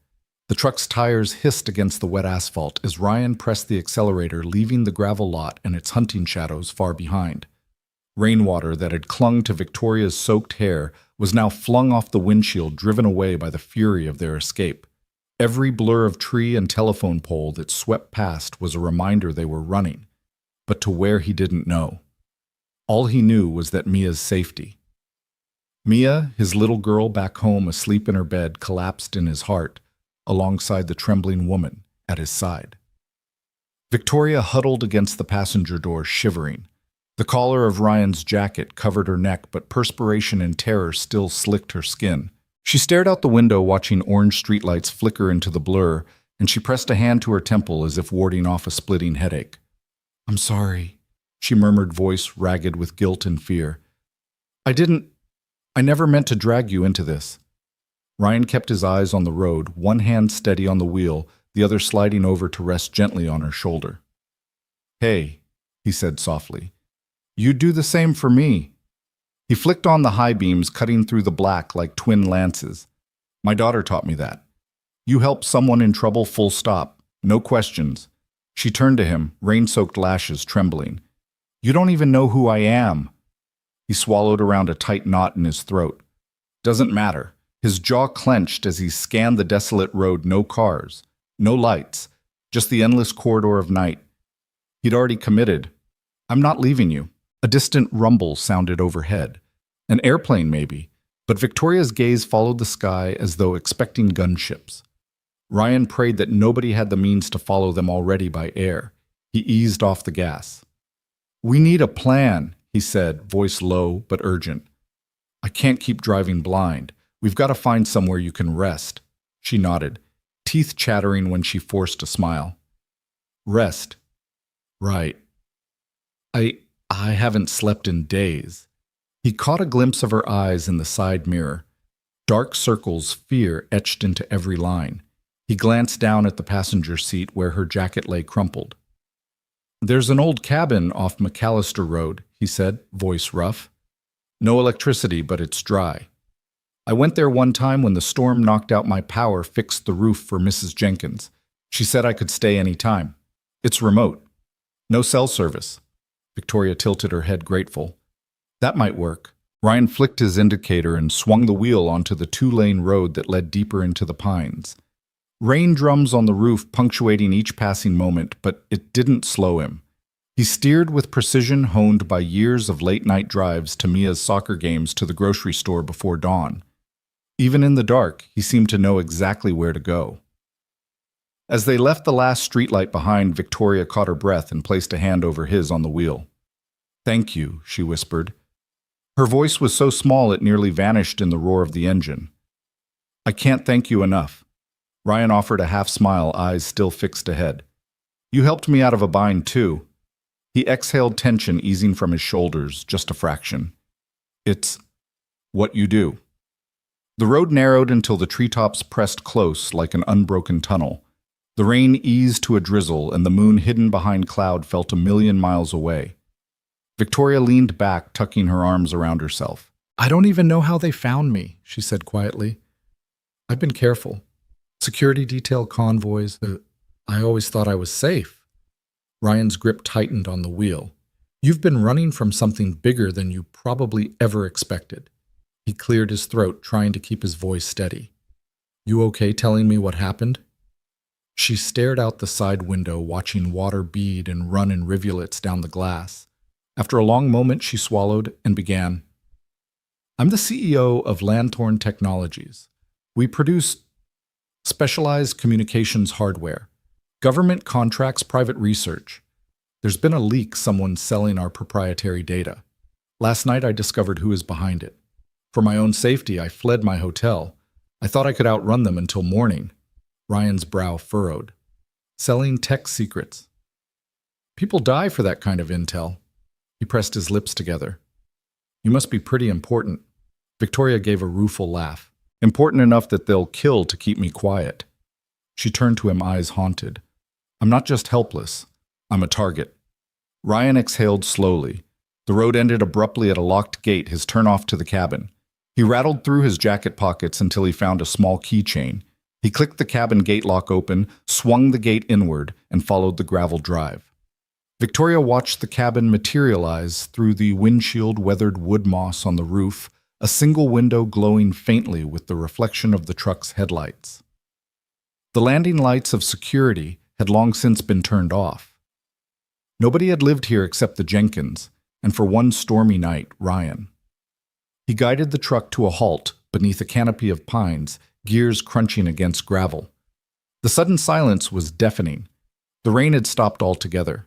The truck's tires hissed against the wet asphalt as Ryan pressed the accelerator, leaving the gravel lot and its hunting shadows far behind. Rainwater that had clung to Victoria's soaked hair was now flung off the windshield, driven away by the fury of their escape. Every blur of tree and telephone pole that swept past was a reminder they were running, but to where he didn't know. All he knew was that Mia's safety. Mia, his little girl back home asleep in her bed, collapsed in his heart, alongside the trembling woman at his side. Victoria huddled against the passenger door, shivering. The collar of Ryan's jacket covered her neck, but perspiration and terror still slicked her skin. She stared out the window, watching orange streetlights flicker into the blur, and she pressed a hand to her temple as if warding off a splitting headache. "I'm sorry," she murmured, voice ragged with guilt and fear. I never meant to drag you into this." Ryan kept his eyes on the road, one hand steady on the wheel, the other sliding over to rest gently on her shoulder. "Hey," he said softly, "you'd do the same for me." He flicked on the high beams, cutting through the black like twin lances. "My daughter taught me that. You help someone in trouble, full stop. No questions." She turned to him, rain-soaked lashes trembling. "You don't even know who I am." He swallowed around a tight knot in his throat. "Doesn't matter." His jaw clenched as he scanned the desolate road, no cars, no lights, just the endless corridor of night. He'd already committed. "I'm not leaving you." A distant rumble sounded overhead. An airplane, maybe, but Victoria's gaze followed the sky as though expecting gunships. Ryan prayed that nobody had the means to follow them already by air. He eased off the gas. "We need a plan," he said, voice low but urgent. "I can't keep driving blind. We've got to find somewhere you can rest." She nodded, teeth chattering when she forced a smile. "Rest. Right. I haven't slept in days." He caught a glimpse of her eyes in the side mirror. Dark circles, fear etched into every line. He glanced down at the passenger seat where her jacket lay crumpled. "There's an old cabin off McAllister Road," he said, voice rough. "No electricity, but it's dry. I went there one time when the storm knocked out my power, fixed the roof for Mrs. Jenkins. She said I could stay any time. It's remote. No cell service." Victoria tilted her head, grateful. "That might work." Ryan flicked his indicator and swung the wheel onto the 2-lane road that led deeper into the pines. Rain drums on the roof punctuating each passing moment, but it didn't slow him. He steered with precision honed by years of late-night drives to Mia's soccer games, to the grocery store before dawn. Even in the dark, he seemed to know exactly where to go. As they left the last streetlight behind, Victoria caught her breath and placed a hand over his on the wheel. "Thank you," she whispered. Her voice was so small it nearly vanished in the roar of the engine. "I can't thank you enough." Ryan offered a half-smile, eyes still fixed ahead. "You helped me out of a bind, too." He exhaled, tension easing from his shoulders, just a fraction. "It's what you do." The road narrowed until the treetops pressed close like an unbroken tunnel. The rain eased to a drizzle, and the moon hidden behind cloud felt 1,000,000 miles away. Victoria leaned back, tucking her arms around herself. "I don't even know how they found me," she said quietly. "I've been careful." Security detail convoys. I always thought I was safe. Ryan's grip tightened on the wheel. You've been running from something bigger than you probably ever expected. He cleared his throat, trying to keep his voice steady. You okay telling me what happened? She stared out the side window, watching water bead and run in rivulets down the glass. After a long moment, she swallowed and began. I'm the CEO of Lanthorn Technologies. We produce specialized communications hardware. Government contracts private research. There's been a leak, someone selling our proprietary data. Last night I discovered who is behind it. For my own safety, I fled my hotel. I thought I could outrun them until morning. Ryan's brow furrowed. Selling tech secrets. People die for that kind of intel. He pressed his lips together. You must be pretty important. Victoria gave a rueful laugh. Important enough that they'll kill to keep me quiet. She turned to him, eyes haunted. I'm not just helpless. I'm a target. Ryan exhaled slowly. The road ended abruptly at a locked gate, his turnoff to the cabin. He rattled through his jacket pockets until he found a small keychain. He clicked the cabin gate lock open, swung the gate inward, and followed the gravel drive. Victoria watched the cabin materialize through the windshield-weathered wood moss on the roof, a single window glowing faintly with the reflection of the truck's headlights. The landing lights of security had long since been turned off. Nobody had lived here except the Jenkins, and for one stormy night, Ryan. He guided the truck to a halt beneath a canopy of pines, gears crunching against gravel. The sudden silence was deafening. The rain had stopped altogether.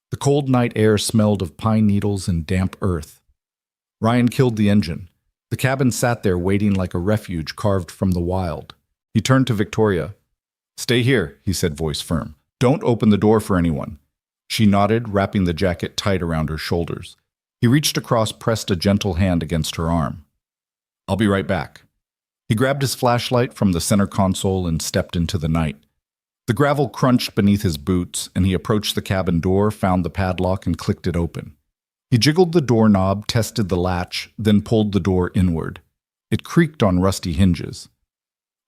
The cold night air smelled of pine needles and damp earth. Ryan killed the engine. The cabin sat there waiting like a refuge carved from the wild. He turned to Victoria. Stay here, he said, voice firm. Don't open the door for anyone. She nodded, wrapping the jacket tight around her shoulders. He reached across, pressed a gentle hand against her arm. I'll be right back. He grabbed his flashlight from the center console and stepped into the night. The gravel crunched beneath his boots, and he approached the cabin door, found the padlock, and clicked it open. He jiggled the doorknob, tested the latch, then pulled the door inward. It creaked on rusty hinges.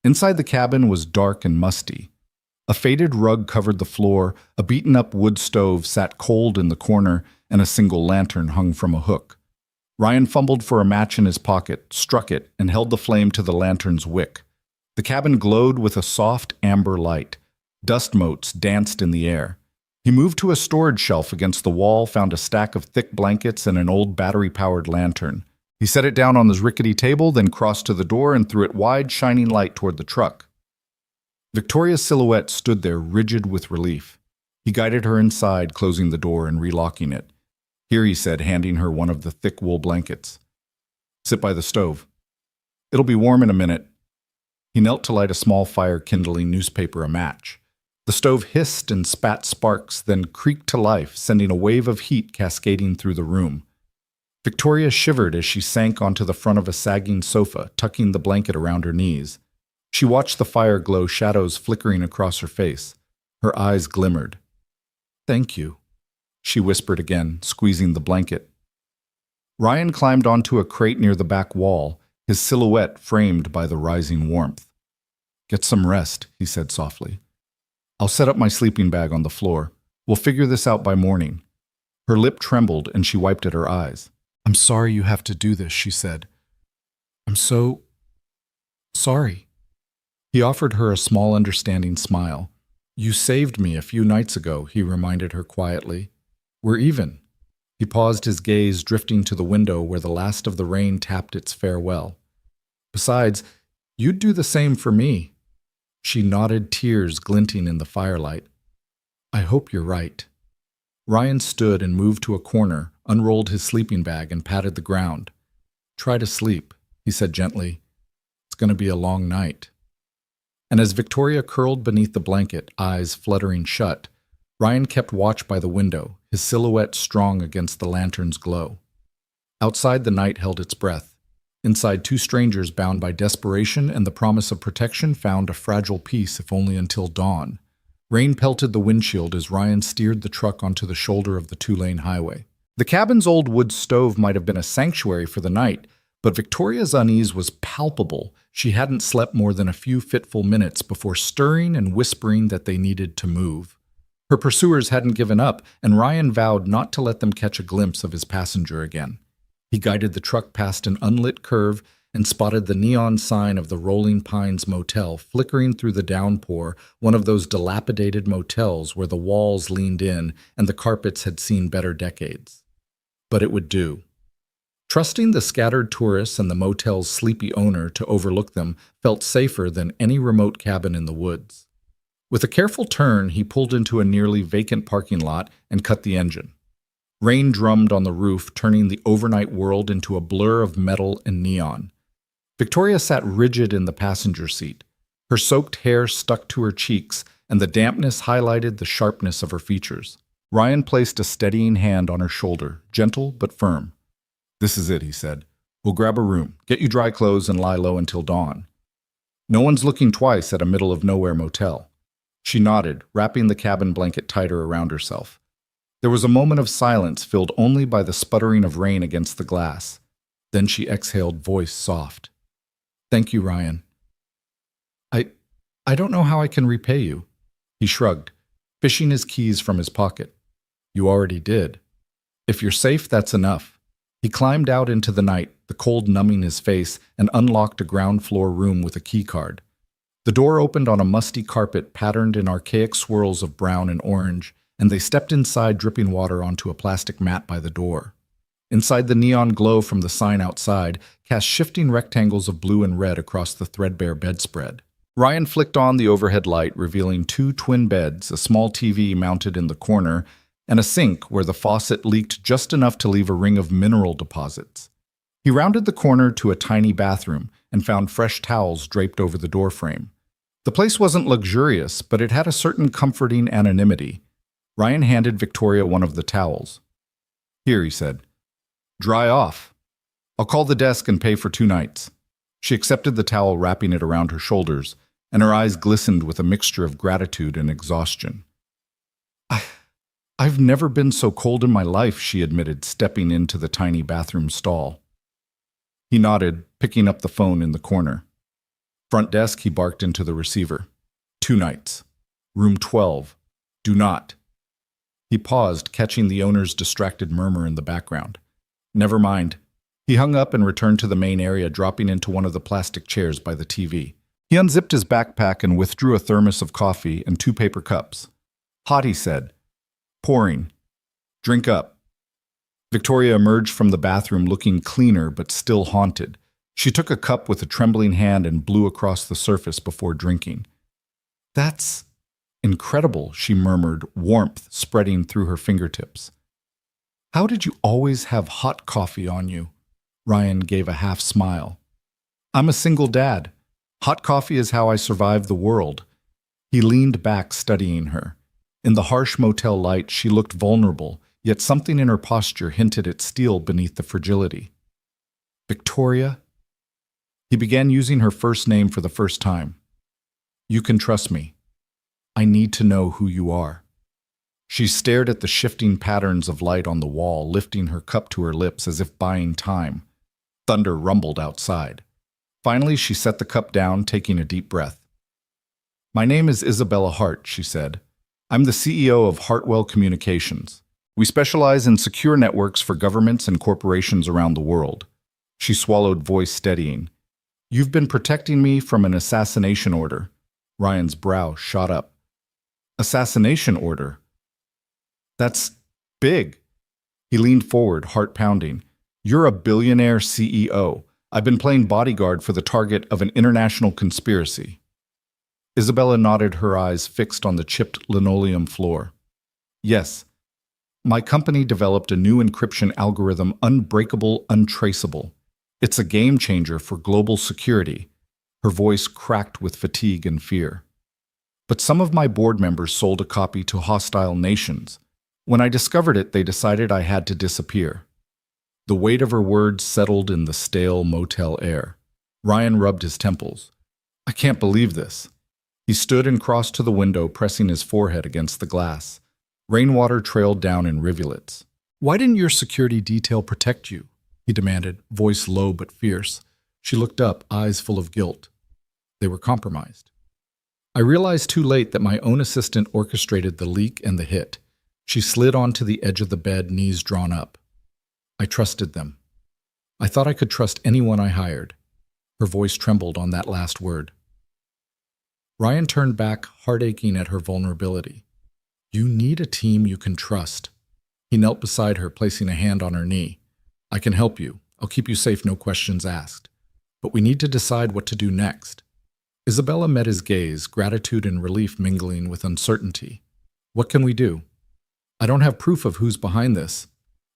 Inside the cabin was dark and musty. A faded rug covered the floor, a beaten-up wood stove sat cold in the corner, and a single lantern hung from a hook. Ryan fumbled for a match in his pocket, struck it, and held the flame to the lantern's wick. The cabin glowed with a soft amber light. Dust motes danced in the air. He moved to a storage shelf against the wall, found a stack of thick blankets and an old battery-powered lantern. He set it down on his rickety table, then crossed to the door and threw it wide, shining light toward the truck. Victoria's silhouette stood there, rigid with relief. He guided her inside, closing the door and relocking it. Here, he said, handing her one of the thick wool blankets. Sit by the stove. It'll be warm in a minute. He knelt to light a small fire, kindling newspaper a match. The stove hissed and spat sparks, then creaked to life, sending a wave of heat cascading through the room. Victoria shivered as she sank onto the front of a sagging sofa, tucking the blanket around her knees. She watched the fire glow, shadows flickering across her face. Her eyes glimmered. Thank you, she whispered again, squeezing the blanket. Ryan climbed onto a crate near the back wall, his silhouette framed by the rising warmth. Get some rest, he said softly. I'll set up my sleeping bag on the floor. We'll figure this out by morning. Her lip trembled and she wiped at her eyes. I'm sorry you have to do this, she said. I'm so sorry. He offered her a small, understanding smile. You saved me a few nights ago, he reminded her quietly. We're even. He paused, his gaze drifting to the window where the last of the rain tapped its farewell. Besides, you'd do the same for me. She nodded, tears glinting in the firelight. I hope you're right. Ryan stood and moved to a corner, unrolled his sleeping bag, and patted the ground. Try to sleep, he said gently. It's going to be a long night. And as Victoria curled beneath the blanket, eyes fluttering shut, Ryan kept watch by the window, his silhouette strong against the lantern's glow. Outside, the night held its breath. Inside, two strangers bound by desperation and the promise of protection found a fragile peace, if only until dawn. Rain pelted the windshield as Ryan steered the truck onto the shoulder of the two-lane highway. The cabin's old wood stove might have been a sanctuary for the night, But Victoria's unease was palpable. She hadn't slept more than a few fitful minutes before stirring and whispering that they needed to move. Her pursuers hadn't given up, and Ryan vowed not to let them catch a glimpse of his passenger again. He guided the truck past an unlit curve and spotted the neon sign of the Rolling Pines Motel flickering through the downpour, one of those dilapidated motels where the walls leaned in and the carpets had seen better decades. But it would do. Trusting the scattered tourists and the motel's sleepy owner to overlook them felt safer than any remote cabin in the woods. With a careful turn, he pulled into a nearly vacant parking lot and cut the engine. Rain drummed on the roof, turning the overnight world into a blur of metal and neon. Victoria sat rigid in the passenger seat. Her soaked hair stuck to her cheeks, and the dampness highlighted the sharpness of her features. Ryan placed a steadying hand on her shoulder, gentle but firm. "This is it," he said. "We'll grab a room, get you dry clothes, and lie low until dawn. No one's looking twice at a middle-of-nowhere motel." She nodded, wrapping the cabin blanket tighter around herself. There was a moment of silence filled only by the sputtering of rain against the glass. Then she exhaled, voice soft. "Thank you, Ryan. I don't know how I can repay you." He shrugged, fishing his keys from his pocket. "You already did. If you're safe, that's enough." He climbed out into the night, the cold numbing his face, and unlocked a ground-floor room with a keycard. The door opened on a musty carpet patterned in archaic swirls of brown and orange, and they stepped inside, dripping water onto a plastic mat by the door. Inside, the neon glow from the sign outside cast shifting rectangles of blue and red across the threadbare bedspread. Ryan flicked on the overhead light, revealing two twin beds, a small TV mounted in the corner, and a sink where the faucet leaked just enough to leave a ring of mineral deposits. He rounded the corner to a tiny bathroom and found fresh towels draped over the doorframe. The place wasn't luxurious, but it had a certain comforting anonymity. Ryan handed Victoria one of the towels. "Here," he said. "Dry off. I'll call the desk and pay for 2 nights." She accepted the towel, wrapping it around her shoulders, and her eyes glistened with a mixture of gratitude and exhaustion. I've never been so cold in my life," she admitted, stepping into the tiny bathroom stall. He nodded, picking up the phone in the corner. "Front desk," he barked into the receiver. 2 nights. Room 12. Do not." He paused, catching the owner's distracted murmur in the background. "Never mind." He hung up and returned to the main area, dropping into one of the plastic chairs by the TV. He unzipped his backpack and withdrew a thermos of coffee and 2 paper cups. "Hot," he said. "Pouring. Drink up." Victoria emerged from the bathroom looking cleaner but still haunted. She took a cup with a trembling hand and blew across the surface before drinking. "That's incredible," she murmured, warmth spreading through her fingertips. "How did you always have hot coffee on you?" Ryan gave a half smile. "I'm a single dad. Hot coffee is how I survive the world." He leaned back, studying her. In the harsh motel light, she looked vulnerable, yet something in her posture hinted at steel beneath the fragility. "Victoria?" He began using her first name for the first time. "You can trust me. I need to know who you are." She stared at the shifting patterns of light on the wall, lifting her cup to her lips as if buying time. Thunder rumbled outside. Finally, she set the cup down, taking a deep breath. "My name is Isabella Hart," she said. "I'm the CEO of Hartwell Communications. We specialize in secure networks for governments and corporations around the world." She swallowed, voice steadying. "You've been protecting me from an assassination order." Ryan's brow shot up. "Assassination order? That's big." He leaned forward, heart pounding. "You're a billionaire CEO. I've been playing bodyguard for the target of an international conspiracy." Isabella nodded, her eyes fixed on the chipped linoleum floor. "Yes. My company developed a new encryption algorithm, unbreakable, untraceable. It's a game changer for global security." Her voice cracked with fatigue and fear. "But some of my board members sold a copy to hostile nations. When I discovered it, they decided I had to disappear." The weight of her words settled in the stale motel air. Ryan rubbed his temples. "I can't believe this." He stood and crossed to the window, pressing his forehead against the glass. Rainwater trailed down in rivulets. "Why didn't your security detail protect you?" he demanded, voice low but fierce. She looked up, eyes full of guilt. They were compromised. I realized too late that my own assistant orchestrated the leak and the hit. She slid onto the edge of the bed, knees drawn up. I trusted them. I thought I could trust anyone I hired. Her voice trembled on that last word. Ryan turned back, heart aching at her vulnerability. You need a team you can trust. He knelt beside her, placing a hand on her knee. I can help you. I'll keep you safe, no questions asked. But we need to decide what to do next. Isabella met his gaze, gratitude and relief mingling with uncertainty. What can we do? I don't have proof of who's behind this.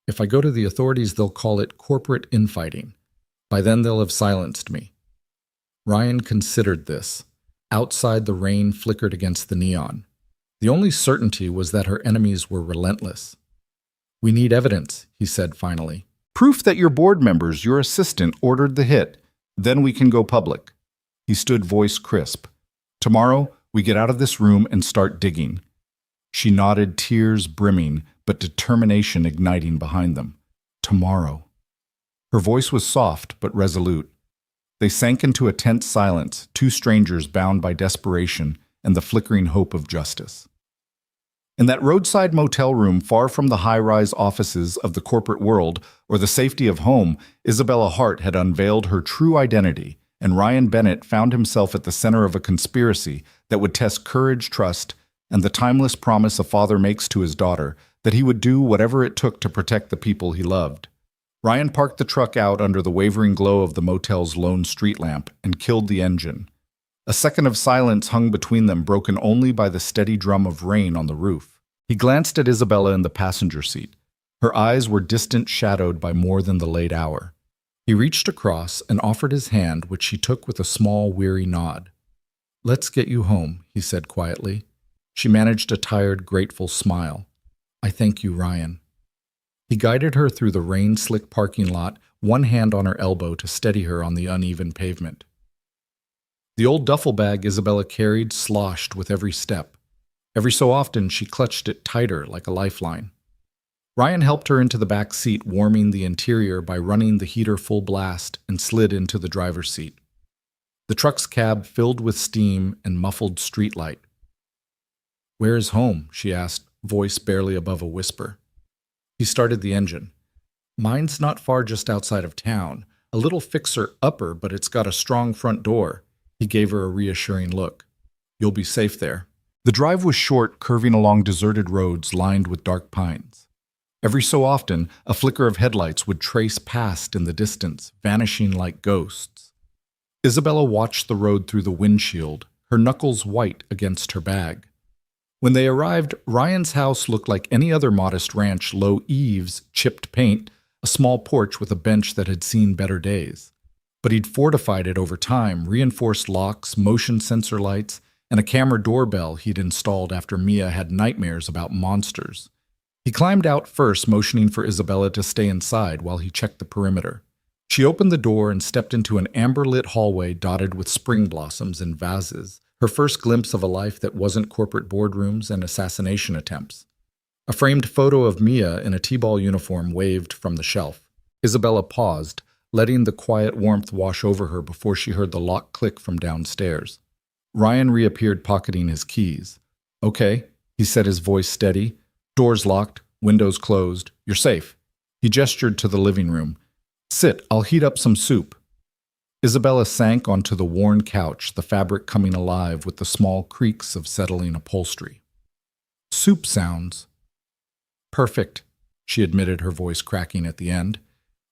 If I go to the authorities, they'll call it corporate infighting. By then, they'll have silenced me. Ryan considered this. Outside, the rain flickered against the neon. The only certainty was that her enemies were relentless. We need evidence, he said finally. Proof that your board members, your assistant, ordered the hit. Then we can go public. He stood, voice crisp. Tomorrow, we get out of this room and start digging. She nodded, tears brimming, but determination igniting behind them. Tomorrow. Her voice was soft but resolute. They sank into a tense silence, two strangers bound by desperation and the flickering hope of justice. In that roadside motel room far from the high-rise offices of the corporate world or the safety of home, Isabella Hart had unveiled her true identity, and Ryan Bennett found himself at the center of a conspiracy that would test courage, trust, and the timeless promise a father makes to his daughter that he would do whatever it took to protect the people he loved. Ryan parked the truck out under the wavering glow of the motel's lone street lamp and killed the engine. A second of silence hung between them, broken only by the steady drum of rain on the roof. He glanced at Isabella in the passenger seat. Her eyes were distant, shadowed by more than the late hour. He reached across and offered his hand, which she took with a small, weary nod. Let's get you home, he said quietly. She managed a tired, grateful smile. I thank you, Ryan. He guided her through the rain-slick parking lot, one hand on her elbow to steady her on the uneven pavement. The old duffel bag Isabella carried sloshed with every step. Every so often, she clutched it tighter like a lifeline. Ryan helped her into the back seat, warming the interior by running the heater full blast, and slid into the driver's seat. The truck's cab filled with steam and muffled streetlight. Where is home? She asked, voice barely above a whisper. He started the engine. Mine's not far, just outside of town. A little fixer-upper, but it's got a strong front door. He gave her a reassuring look. You'll be safe there. The drive was short, curving along deserted roads lined with dark pines. Every so often, a flicker of headlights would trace past in the distance, vanishing like ghosts. Isabella watched the road through the windshield, her knuckles white against her bag. When they arrived, Ryan's house looked like any other modest ranch, low eaves, chipped paint, a small porch with a bench that had seen better days. But he'd fortified it over time, reinforced locks, motion sensor lights, and a camera doorbell he'd installed after Mia had nightmares about monsters. He climbed out first, motioning for Isabella to stay inside while he checked the perimeter. She opened the door and stepped into an amber-lit hallway dotted with spring blossoms in vases, her first glimpse of a life that wasn't corporate boardrooms and assassination attempts. A framed photo of Mia in a T-ball uniform waved from the shelf. Isabella paused, letting the quiet warmth wash over her before she heard the lock click from downstairs. Ryan reappeared, pocketing his keys. Okay, he said, his voice steady. Doors locked, windows closed. You're safe. He gestured to the living room. Sit, I'll heat up some soup. Isabella sank onto the worn couch, the fabric coming alive with the small creaks of settling upholstery. Soup sounds. Perfect, she admitted, her voice cracking at the end.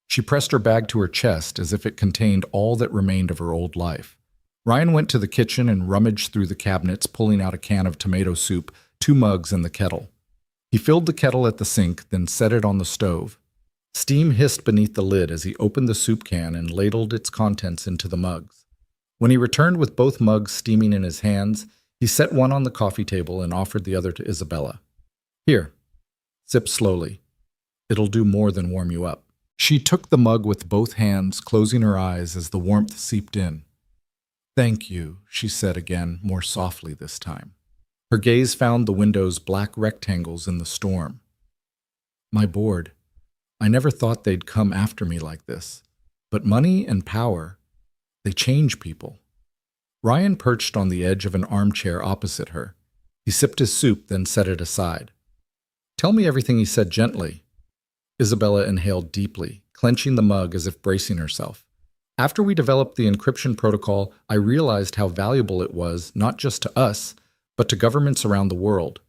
She pressed her bag to her chest as if it contained all that remained of her old life. Ryan went to the kitchen and rummaged through the cabinets, pulling out a can of tomato soup, 2 mugs, and the kettle. He filled the kettle at the sink, then set it on the stove. Steam hissed beneath the lid as he opened the soup can and ladled its contents into the mugs. When he returned with both mugs steaming in his hands, he set one on the coffee table and offered the other to Isabella. Here, sip slowly. It'll do more than warm you up. She took the mug with both hands, closing her eyes as the warmth seeped in. Thank you, she said again, more softly this time. Her gaze found the window's black rectangles in the storm. My board. I never thought they'd come after me like this. But money and power, they change people. Ryan perched on the edge of an armchair opposite her. He sipped his soup, then set it aside. Tell me everything, he said gently. Isabella inhaled deeply, clenching the mug as if bracing herself. After we developed the encryption protocol, I realized how valuable it was, not just to us, but to governments around the world.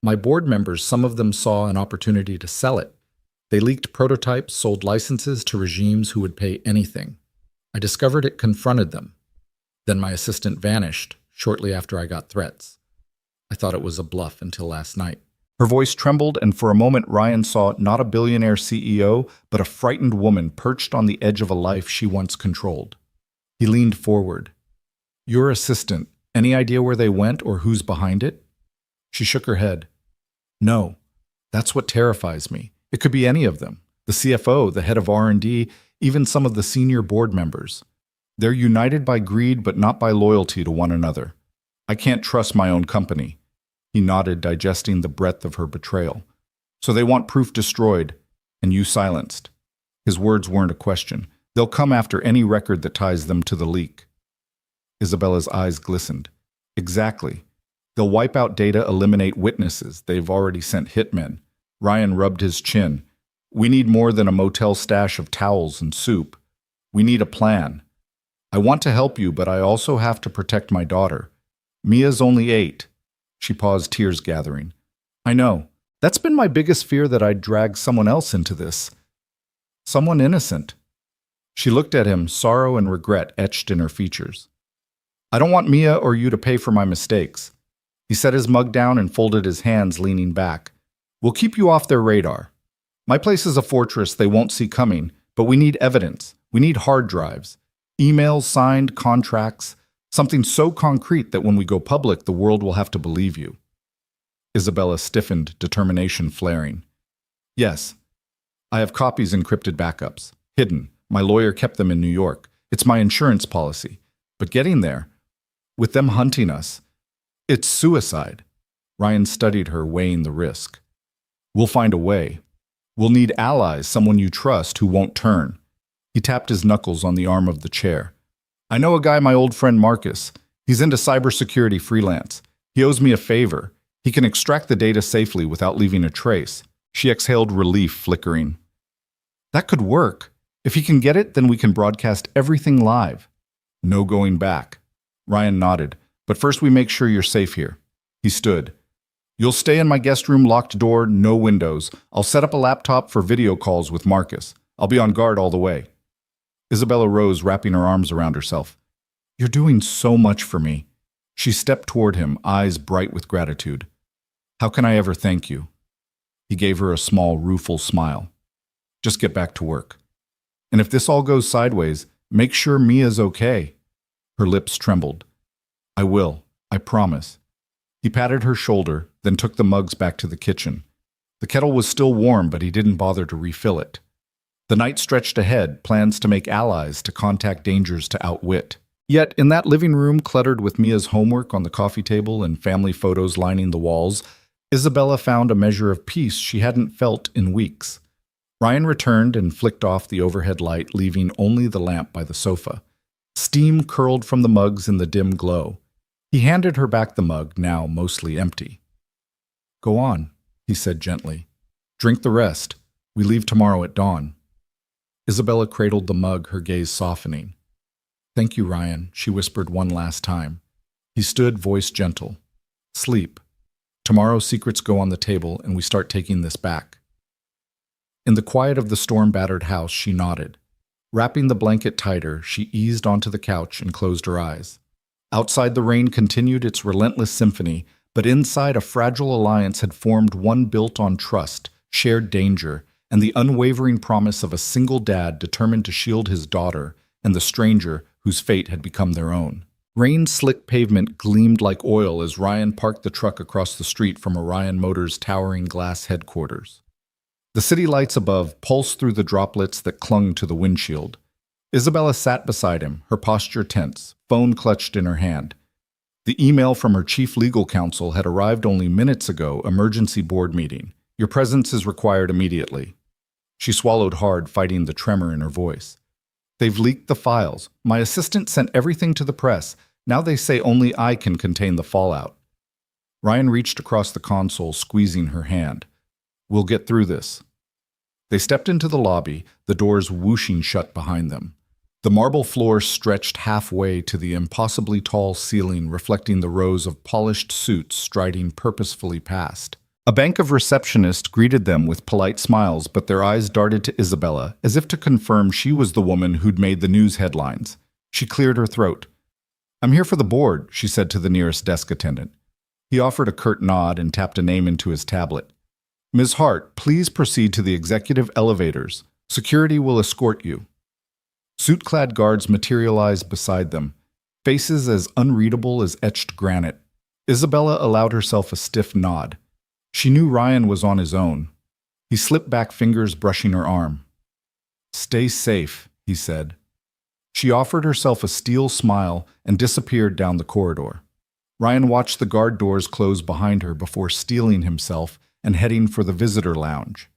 My board members, some of them saw an opportunity to sell it. They leaked prototypes, sold licenses to regimes who would pay anything. I discovered it confronted them. Then my assistant vanished shortly after I got threats. I thought it was a bluff until last night. Her voice trembled, and for a moment Ryan saw not a billionaire CEO, but a frightened woman perched on the edge of a life she once controlled. He leaned forward. Your assistant, any idea where they went or who's behind it? She shook her head. No, that's what terrifies me. It could be any of them. The CFO, the head of R&D, even some of the senior board members. They're united by greed but not by loyalty to one another. I can't trust my own company. He nodded, digesting the breadth of her betrayal. So they want proof destroyed, and you silenced. His words weren't a question. They'll come after any record that ties them to the leak. Isabella's eyes glistened. Exactly. They'll wipe out data, eliminate witnesses. They've already sent hitmen. Ryan rubbed his chin. We need more than a motel stash of towels and soup. We need a plan. I want to help you, but I also have to protect my daughter. Mia's only 8. She paused, tears gathering. I know. That's been my biggest fear, that I'd drag someone else into this. Someone innocent. She looked at him, sorrow and regret etched in her features. I don't want Mia or you to pay for my mistakes. He set his mug down and folded his hands, leaning back. We'll keep you off their radar. My place is a fortress they won't see coming, but we need evidence. We need hard drives, emails, signed contracts, something so concrete that when we go public, the world will have to believe you. Isabella stiffened, determination flaring. Yes, I have copies, encrypted backups, hidden. My lawyer kept them in New York. It's my insurance policy. But getting there, with them hunting us, it's suicide. Ryan studied her, weighing the risk. We'll find a way. We'll need allies, someone you trust who won't turn. He tapped his knuckles on the arm of the chair. I know a guy, my old friend Marcus. He's into cybersecurity freelance. He owes me a favor. He can extract the data safely without leaving a trace. She exhaled, relief flickering. That could work. If he can get it, then we can broadcast everything live. No going back. Ryan nodded. But first we make sure you're safe here. He stood. You'll stay in my guest room, locked door, no windows. I'll set up a laptop for video calls with Marcus. I'll be on guard all the way. Isabella rose, wrapping her arms around herself. You're doing so much for me. She stepped toward him, eyes bright with gratitude. How can I ever thank you? He gave her a small, rueful smile. Just get back to work. And if this all goes sideways, make sure Mia's okay. Her lips trembled. I will, I promise. He patted her shoulder, then took the mugs back to the kitchen. The kettle was still warm, but he didn't bother to refill it. The night stretched ahead, plans to make allies, to contact dangers to outwit. Yet, in that living room cluttered with Mia's homework on the coffee table and family photos lining the walls, Isabella found a measure of peace she hadn't felt in weeks. Ryan returned and flicked off the overhead light, leaving only the lamp by the sofa. Steam curled from the mugs in the dim glow. He handed her back the mug, now mostly empty. Go on, he said gently. Drink the rest. We leave tomorrow at dawn. Isabella cradled the mug, her gaze softening. Thank you, Ryan, she whispered one last time. He stood, voice gentle. Sleep. Tomorrow secrets go on the table and we start taking this back. In the quiet of the storm-battered house, she nodded. Wrapping the blanket tighter, she eased onto the couch and closed her eyes. Outside, the rain continued its relentless symphony, but inside, a fragile alliance had formed, one built on trust, shared danger, and the unwavering promise of a single dad determined to shield his daughter and the stranger whose fate had become their own. Rain-slick pavement gleamed like oil as Ryan parked the truck across the street from Orion Motors' towering glass headquarters. The city lights above pulsed through the droplets that clung to the windshield. Isabella sat beside him, her posture tense, phone clutched in her hand. The email from her chief legal counsel had arrived only minutes ago, emergency board meeting. Your presence is required immediately. She swallowed hard, fighting the tremor in her voice. They've leaked the files. My assistant sent everything to the press. Now they say only I can contain the fallout. Ryan reached across the console, squeezing her hand. We'll get through this. They stepped into the lobby, the doors whooshing shut behind them. The marble floor stretched halfway to the impossibly tall ceiling, reflecting the rows of polished suits striding purposefully past. A bank of receptionists greeted them with polite smiles, but their eyes darted to Isabella, as if to confirm she was the woman who'd made the news headlines. She cleared her throat. I'm here for the board, she said to the nearest desk attendant. He offered a curt nod and tapped a name into his tablet. Ms. Hart, please proceed to the executive elevators. Security will escort you. Suit-clad guards materialized beside them, faces as unreadable as etched granite. Isabella allowed herself a stiff nod. She knew Ryan was on his own. He slipped back, fingers brushing her arm. Stay safe, he said. She offered herself a steel smile and disappeared down the corridor. Ryan watched the guard doors close behind her before steeling himself and heading for the visitor lounge.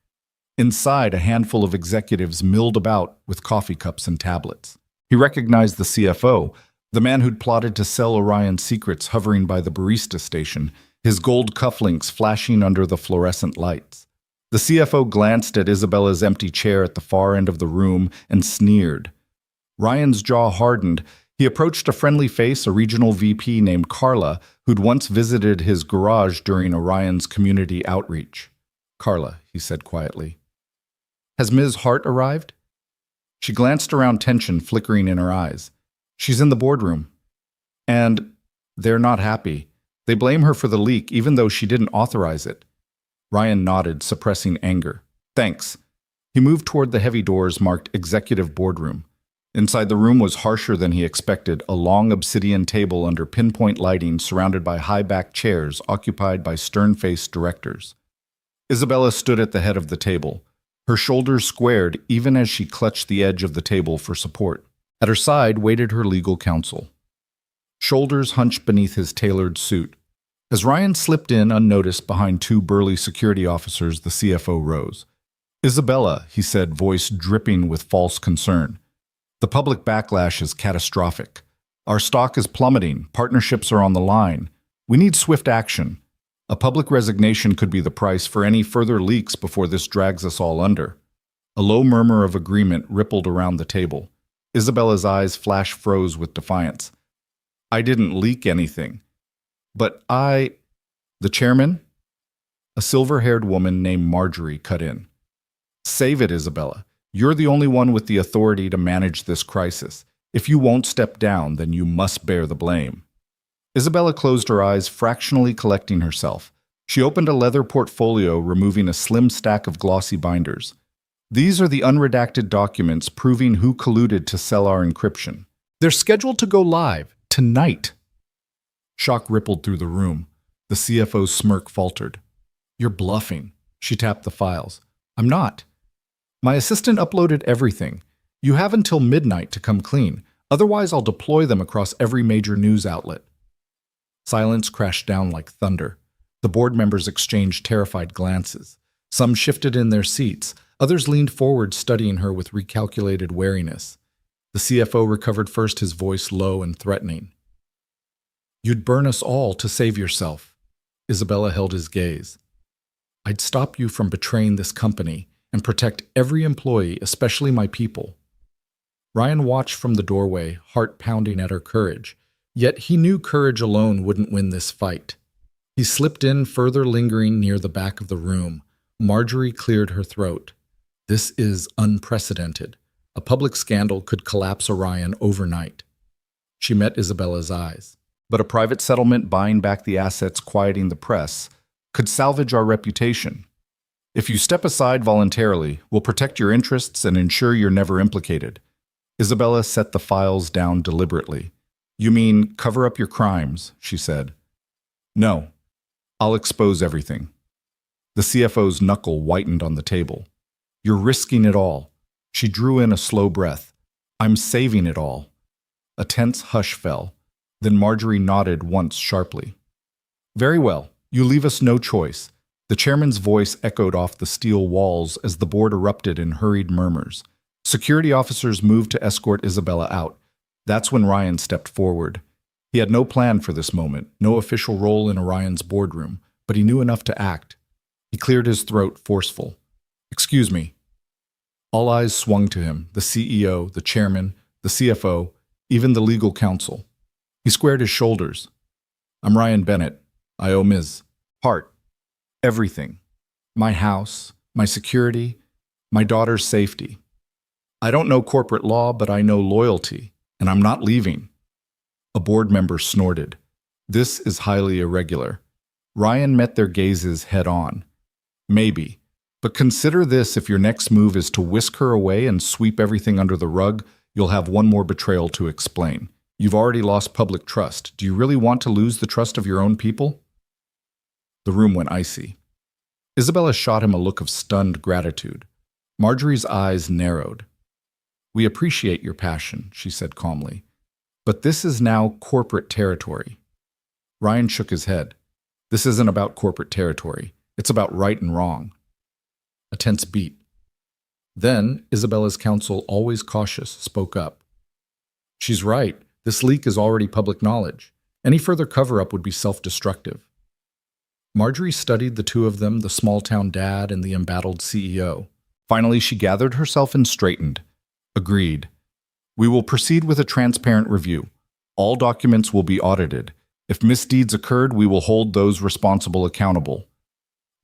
Inside, a handful of executives milled about with coffee cups and tablets. He recognized the CFO, the man who'd plotted to sell Orion's secrets, hovering by the barista station, his gold cufflinks flashing under the fluorescent lights. The CFO glanced at Isabella's empty chair at the far end of the room and sneered. Ryan's jaw hardened. He approached a friendly face, a regional VP named Carla, who'd once visited his garage during Orion's community outreach. Carla, he said quietly. Has Ms. Hart arrived? She glanced around, tension flickering in her eyes. She's in the boardroom. And they're not happy. They blame her for the leak, even though she didn't authorize it. Ryan nodded, suppressing anger. Thanks. He moved toward the heavy doors marked Executive Boardroom. Inside the room was harsher than he expected, a long obsidian table under pinpoint lighting surrounded by high-backed chairs occupied by stern-faced directors. Isabella stood at the head of the table, her shoulders squared even as she clutched the edge of the table for support. At her side waited her legal counsel, shoulders hunched beneath his tailored suit. As Ryan slipped in unnoticed behind two burly security officers, the CFO rose. Isabella, he said, voice dripping with false concern. The public backlash is catastrophic. Our stock is plummeting. Partnerships are on the line. We need swift action. A public resignation could be the price for any further leaks before this drags us all under. A low murmur of agreement rippled around the table. Isabella's eyes froze with defiance. I didn't leak anything. But the chairman? A silver-haired woman named Marjorie cut in. Save it, Isabella. You're the only one with the authority to manage this crisis. If you won't step down, then you must bear the blame. Isabella closed her eyes, fractionally collecting herself. She opened a leather portfolio, removing a slim stack of glossy binders. These are the unredacted documents proving who colluded to sell our encryption. They're scheduled to go live tonight. Shock rippled through the room. The CFO's smirk faltered. You're bluffing. She tapped the files. I'm not. My assistant uploaded everything. You have until midnight to come clean. Otherwise, I'll deploy them across every major news outlet. Silence crashed down like thunder. The board members exchanged terrified glances. Some shifted in their seats. Others leaned forward, studying her with recalculated wariness. The CFO recovered first, his voice low and threatening. You'd burn us all to save yourself. Isabella held his gaze. I'd stop you from betraying this company and protect every employee, especially my people. Ryan watched from the doorway, heart pounding at her courage. Yet he knew courage alone wouldn't win this fight. He slipped in, further lingering near the back of the room. Marjorie cleared her throat. This is unprecedented. A public scandal could collapse Orion overnight. She met Isabella's eyes. But a private settlement buying back the assets, quieting the press, could salvage our reputation. If you step aside voluntarily, we'll protect your interests and ensure you're never implicated. Isabella set the files down deliberately. You mean cover up your crimes, she said. No, I'll expose everything. The CFO's knuckle whitened on the table. You're risking it all. She drew in a slow breath. I'm saving it all. A tense hush fell. Then Marjorie nodded once sharply. Very well, you leave us no choice. The chairman's voice echoed off the steel walls as the board erupted in hurried murmurs. Security officers moved to escort Isabella out. That's when Ryan stepped forward. He had no plan for this moment, no official role in Orion's boardroom, but he knew enough to act. He cleared his throat, forceful. "Excuse me." All eyes swung to him, the CEO, the chairman, the CFO, even the legal counsel. He squared his shoulders. "I'm Ryan Bennett. I owe Ms. Hart everything. My house, my security, my daughter's safety. I don't know corporate law, but I know loyalty, and I'm not leaving." A board member snorted. "This is highly irregular." Ryan met their gazes head on. "Maybe. But consider this: if your next move is to whisk her away and sweep everything under the rug, you'll have one more betrayal to explain. You've already lost public trust. Do you really want to lose the trust of your own people?" The room went icy. Isabella shot him a look of stunned gratitude. Marjorie's eyes narrowed. "We appreciate your passion," she said calmly. "But this is now corporate territory." Ryan shook his head. "This isn't about corporate territory. It's about right and wrong." A tense beat. Then, Isabella's counsel, always cautious, spoke up. "She's right. This leak is already public knowledge. Any further cover-up would be self-destructive." Marjorie studied the two of them, the small-town dad and the embattled CEO. Finally, she gathered herself and straightened. "Agreed. We will proceed with a transparent review. All documents will be audited. If misdeeds occurred, we will hold those responsible accountable."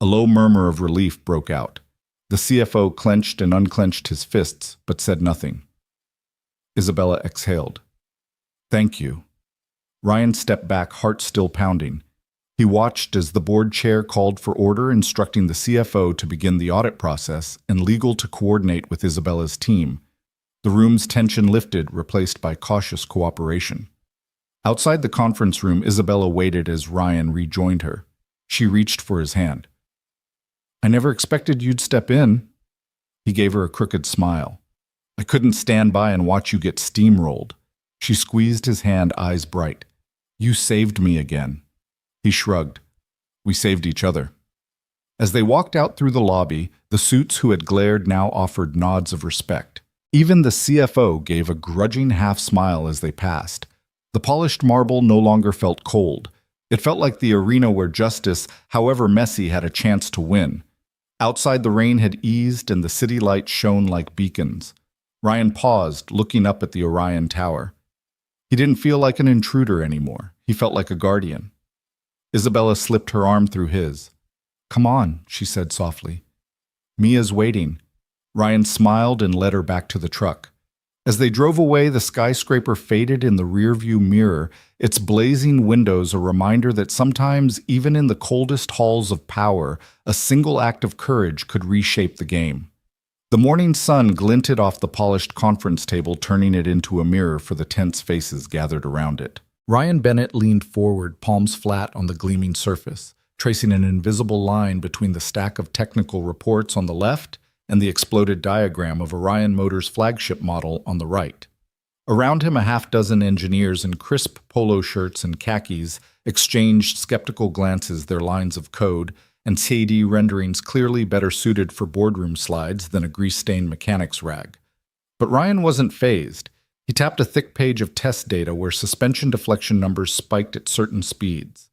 A low murmur of relief broke out. The CFO clenched and unclenched his fists, but said nothing. Isabella exhaled. "Thank you." Ryan stepped back, heart still pounding. He watched as the board chair called for order, instructing the CFO to begin the audit process and legal to coordinate with Isabella's team. The room's tension lifted, replaced by cautious cooperation. Outside the conference room, Isabella waited as Ryan rejoined her. She reached for his hand. "I never expected you'd step in." He gave her a crooked smile. "I couldn't stand by and watch you get steamrolled." She squeezed his hand, eyes bright. "You saved me again." He shrugged. "We saved each other." As they walked out through the lobby, the suits who had glared now offered nods of respect. Even the CFO gave a grudging half-smile as they passed. The polished marble no longer felt cold. It felt like the arena where justice, however messy, had a chance to win. Outside, the rain had eased and the city lights shone like beacons. Ryan paused, looking up at the Orion Tower. He didn't feel like an intruder anymore. He felt like a guardian. Isabella slipped her arm through his. "Come on," she said softly. "Mia's waiting." Ryan smiled and led her back to the truck. As they drove away, the skyscraper faded in the rearview mirror, its blazing windows a reminder that sometimes, even in the coldest halls of power, a single act of courage could reshape the game. The morning sun glinted off the polished conference table, turning it into a mirror for the tense faces gathered around it. Ryan Bennett leaned forward, palms flat on the gleaming surface, tracing an invisible line between the stack of technical reports on the left and the exploded diagram of Orion Motors' flagship model on the right. Around him, a half-dozen engineers in crisp polo shirts and khakis exchanged skeptical glances, their lines of code and 3D renderings clearly better suited for boardroom slides than a grease-stained mechanic's rag. But Ryan wasn't fazed. He tapped a thick page of test data where suspension deflection numbers spiked at certain speeds.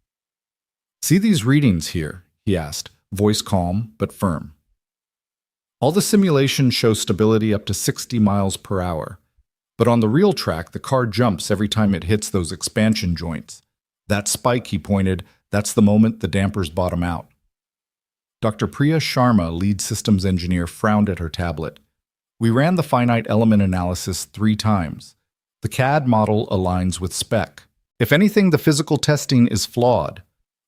"See these readings here?" he asked, voice calm but firm. "All the simulations show stability up to 60 miles per hour. But on the real track, the car jumps every time it hits those expansion joints. That spike," he pointed, "that's the moment the dampers bottom out." Dr. Priya Sharma, lead systems engineer, frowned at her tablet. "We ran the finite element analysis 3 times. The CAD model aligns with spec. If anything, the physical testing is flawed."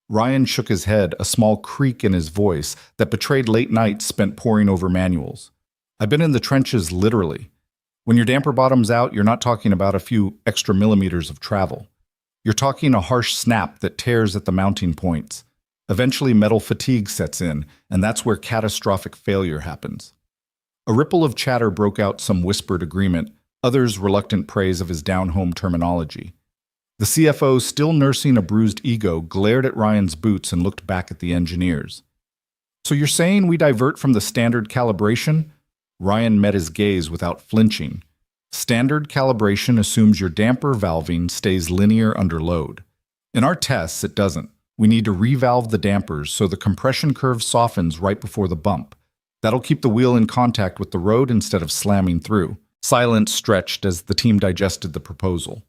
Ryan shook his head, a small creak in his voice that betrayed late nights spent poring over manuals. "I've been in the trenches, literally. When your damper bottoms out, you're not talking about a few extra millimeters of travel. You're talking a harsh snap that tears at the mounting points. Eventually, metal fatigue sets in, and that's where catastrophic failure happens." A ripple of chatter broke out, some whispered agreement, others reluctant praise of his down-home terminology. The CFO, still nursing a bruised ego, glared at Ryan's boots and looked back at the engineers. So you're saying we divert from the standard calibration? Ryan met his gaze without flinching. Standard calibration assumes your damper valving stays linear under load. In our tests, it doesn't. We need to revalve the dampers so the compression curve softens right before the bump. That'll keep the wheel in contact with the road instead of slamming through. Silence stretched as the team digested the proposal.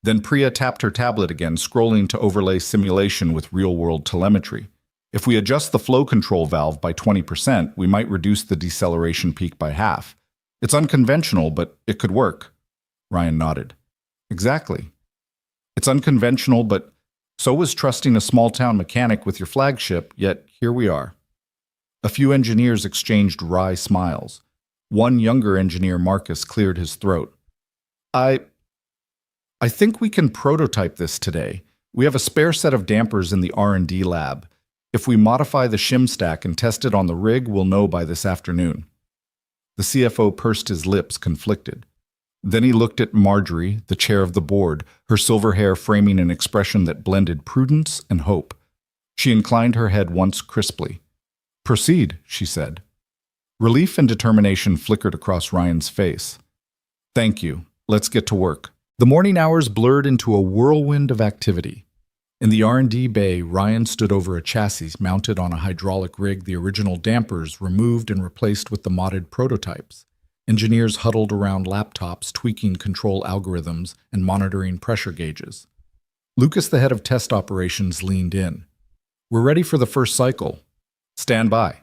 Then Priya tapped her tablet again, scrolling to overlay simulation with real-world telemetry. If we adjust the flow control valve by 20%, we might reduce the deceleration peak by half. It's unconventional, but it could work. Ryan nodded. Exactly. It's unconventional, but so was trusting a small-town mechanic with your flagship, yet here we are. A few engineers exchanged wry smiles. One younger engineer, Marcus, cleared his throat. I think we can prototype this today. We have a spare set of dampers in the R&D lab. If we modify the shim stack and test it on the rig, we'll know by this afternoon. The CFO pursed his lips, conflicted. Then he looked at Marjorie, the chair of the board, her silver hair framing an expression that blended prudence and hope. She inclined her head once crisply. Proceed, she said. Relief and determination flickered across Ryan's face. Thank you. Let's get to work. The morning hours blurred into a whirlwind of activity. In the R&D bay, Ryan stood over a chassis mounted on a hydraulic rig, the original dampers removed and replaced with the modded prototypes. Engineers huddled around laptops, tweaking control algorithms and monitoring pressure gauges. Lucas, the head of test operations, leaned in. We're ready for the first cycle. Stand by.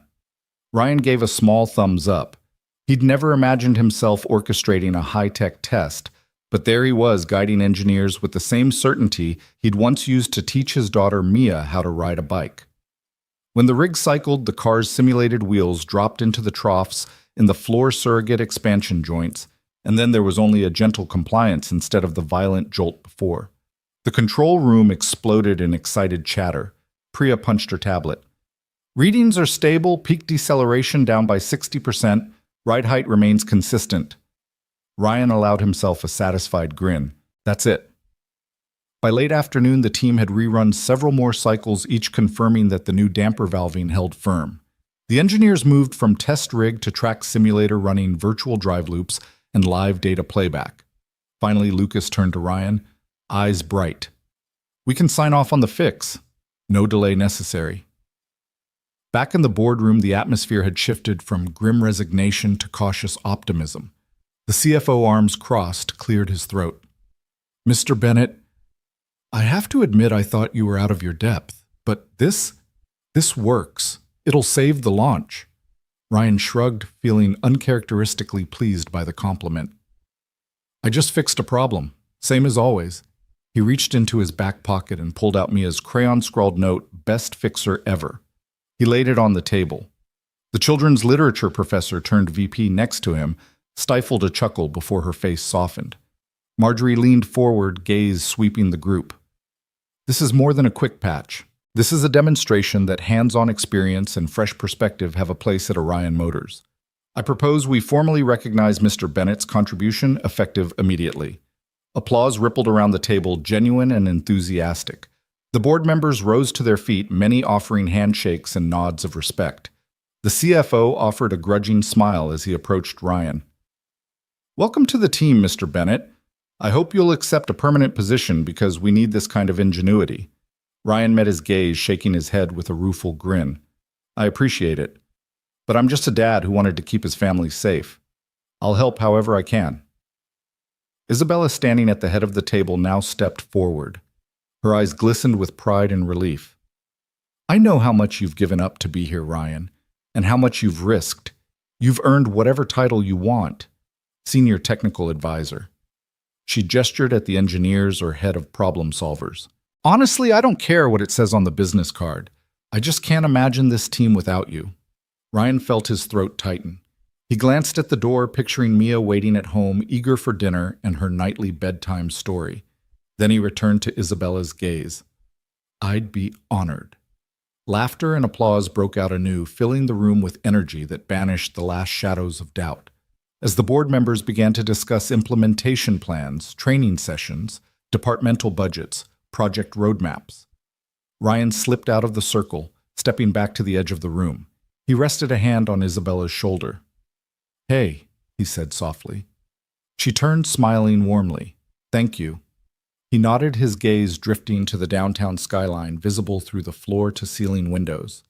Ryan gave a small thumbs up. He'd never imagined himself orchestrating a high-tech test, but there he was guiding engineers with the same certainty he'd once used to teach his daughter Mia how to ride a bike. When the rig cycled, the car's simulated wheels dropped into the troughs in the floor surrogate expansion joints, and then there was only a gentle compliance instead of the violent jolt before. The control room exploded in excited chatter. Priya punched her tablet. Readings are stable, peak deceleration down by 60%, ride height remains consistent. Ryan allowed himself a satisfied grin. That's it. By late afternoon, the team had rerun several more cycles, each confirming that the new damper valving held firm. The engineers moved from test rig to track simulator, running virtual drive loops and live data playback. Finally, Lucas turned to Ryan, eyes bright. We can sign off on the fix. No delay necessary. Back in the boardroom, the atmosphere had shifted from grim resignation to cautious optimism. The CFO, arms crossed, cleared his throat. Mr. Bennett, I have to admit I thought you were out of your depth, but this works. It'll save the launch. Ryan shrugged, feeling uncharacteristically pleased by the compliment. I just fixed a problem, same as always. He reached into his back pocket and pulled out Mia's crayon-scrawled note, best fixer ever. He laid it on the table. The children's literature professor turned VP next to him, stifled a chuckle before her face softened. Marjorie leaned forward, gaze sweeping the group. This is more than a quick patch. This is a demonstration that hands-on experience and fresh perspective have a place at Orion Motors. I propose we formally recognize Mr. Bennett's contribution, effective immediately. Applause rippled around the table, genuine and enthusiastic. The board members rose to their feet, many offering handshakes and nods of respect. The CFO offered a grudging smile as he approached Ryan. Welcome to the team, Mr. Bennett. I hope you'll accept a permanent position because we need this kind of ingenuity. Ryan met his gaze, shaking his head with a rueful grin. I appreciate it, but I'm just a dad who wanted to keep his family safe. I'll help however I can. Isabella, standing at the head of the table, now stepped forward. Her eyes glistened with pride and relief. I know how much you've given up to be here, Ryan, and how much you've risked. You've earned whatever title you want. Senior Technical Advisor. She gestured at the engineers or head of problem solvers. Honestly, I don't care what it says on the business card. I just can't imagine this team without you. Ryan felt his throat tighten. He glanced at the door, picturing Mia waiting at home, eager for dinner and her nightly bedtime story. Then he returned to Isabella's gaze. I'd be honored. Laughter and applause broke out anew, filling the room with energy that banished the last shadows of doubt. As the board members began to discuss implementation plans, training sessions, departmental budgets, project roadmaps, Ryan slipped out of the circle, stepping back to the edge of the room. He rested a hand on Isabella's shoulder. "Hey," he said softly. She turned, smiling warmly. "Thank you." He nodded, his gaze drifting to the downtown skyline visible through the floor-to-ceiling windows.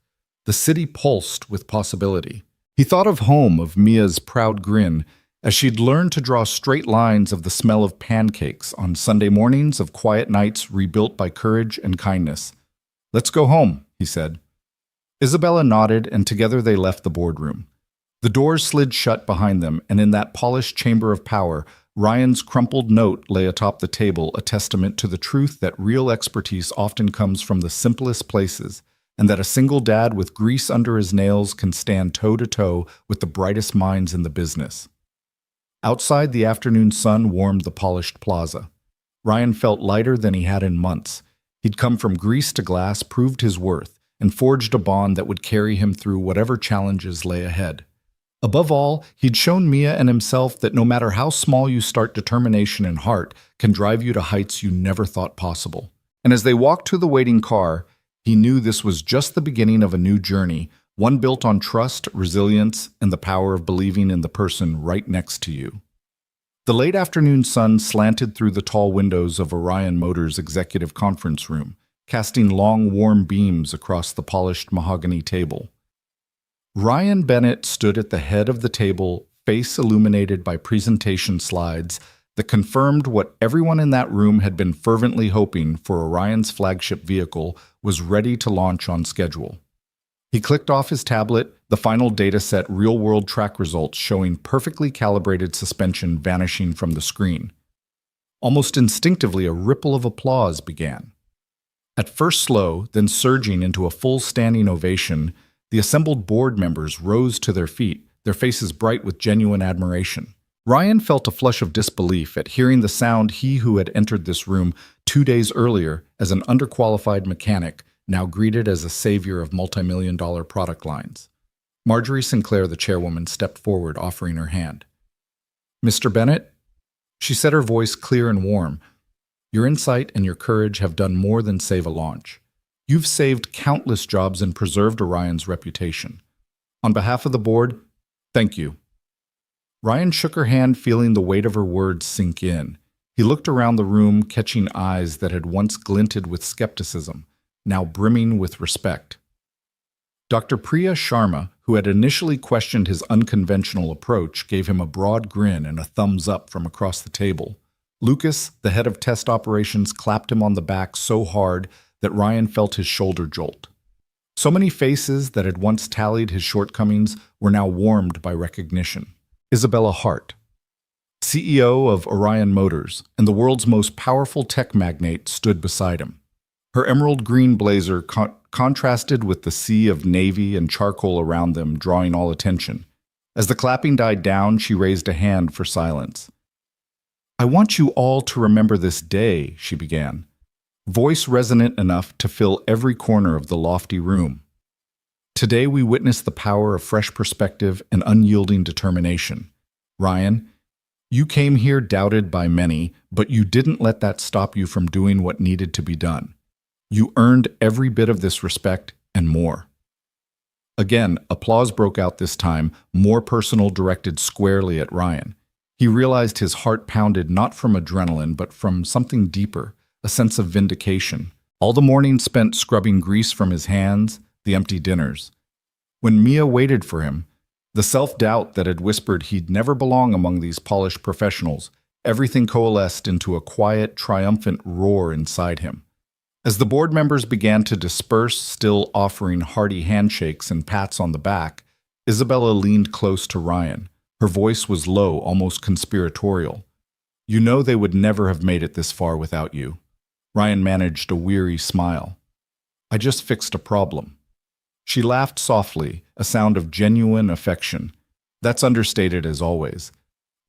The city pulsed with possibility. He thought of home, of Mia's proud grin, as she'd learned to draw straight lines, of the smell of pancakes on Sunday mornings, of quiet nights rebuilt by courage and kindness. "Let's go home," he said. Isabella nodded, and together they left the boardroom. The doors slid shut behind them, and in that polished chamber of power, Ryan's crumpled note lay atop the table, a testament to the truth that real expertise often comes from the simplest places, and that a single dad with grease under his nails can stand toe-to-toe with the brightest minds in the business. Outside, the afternoon sun warmed the polished plaza. Ryan felt lighter than he had in months. He'd come from grease to glass, proved his worth, and forged a bond that would carry him through whatever challenges lay ahead. Above all, he'd shown Mia and himself that no matter how small you start, determination and heart can drive you to heights you never thought possible. And as they walked to the waiting car, he knew this was just the beginning of a new journey, one built on trust, resilience, and the power of believing in the person right next to you. The late afternoon sun slanted through the tall windows of Orion Motors' executive conference room, casting long, warm beams across the polished mahogany table. Ryan Bennett stood at the head of the table, face illuminated by presentation slides that confirmed what everyone in that room had been fervently hoping for. Orion's flagship vehicle was ready to launch on schedule. He clicked off his tablet, the final dataset, real-world track results showing perfectly calibrated suspension vanishing from the screen. Almost instinctively, a ripple of applause began. At first slow, then surging into a full standing ovation, the assembled board members rose to their feet, their faces bright with genuine admiration. Ryan felt a flush of disbelief at hearing the sound he who had entered this room 2 days earlier as an underqualified mechanic, now greeted as a savior of multi-million-dollar product lines. Marjorie Sinclair, the chairwoman, stepped forward, offering her hand. "Mr. Bennett," she said, her voice clear and warm, "your insight and your courage have done more than save a launch. You've saved countless jobs and preserved Orion's reputation. On behalf of the board, thank you." Ryan shook her hand, feeling the weight of her words sink in. He looked around the room, catching eyes that had once glinted with skepticism, now brimming with respect. Dr. Priya Sharma, who had initially questioned his unconventional approach, gave him a broad grin and a thumbs up from across the table. Lucas, the head of test operations, clapped him on the back so hard that Ryan felt his shoulder jolt. So many faces that had once tallied his shortcomings were now warmed by recognition. Isabella Hart, CEO of Orion Motors and the world's most powerful tech magnate, stood beside him. Her emerald green blazer contrasted with the sea of navy and charcoal around them, drawing all attention. As the clapping died down, she raised a hand for silence. "I want you all to remember this day," she began, voice resonant enough to fill every corner of the lofty room. "Today we witness the power of fresh perspective and unyielding determination. Ryan, you came here doubted by many, but you didn't let that stop you from doing what needed to be done. You earned every bit of this respect and more." Again, applause broke out, this time more personal, directed squarely at Ryan. He realized his heart pounded not from adrenaline, but from something deeper, a sense of vindication. All the morning spent scrubbing grease from his hands, the empty dinners. When Mia waited for him, the self-doubt that had whispered he'd never belong among these polished professionals, everything coalesced into a quiet, triumphant roar inside him. As the board members began to disperse, still offering hearty handshakes and pats on the back, Isabella leaned close to Ryan. Her voice was low, almost conspiratorial. "You know they would never have made it this far without you." Ryan managed a weary smile. "I just fixed a problem." She laughed softly, a sound of genuine affection. "That's understated as always.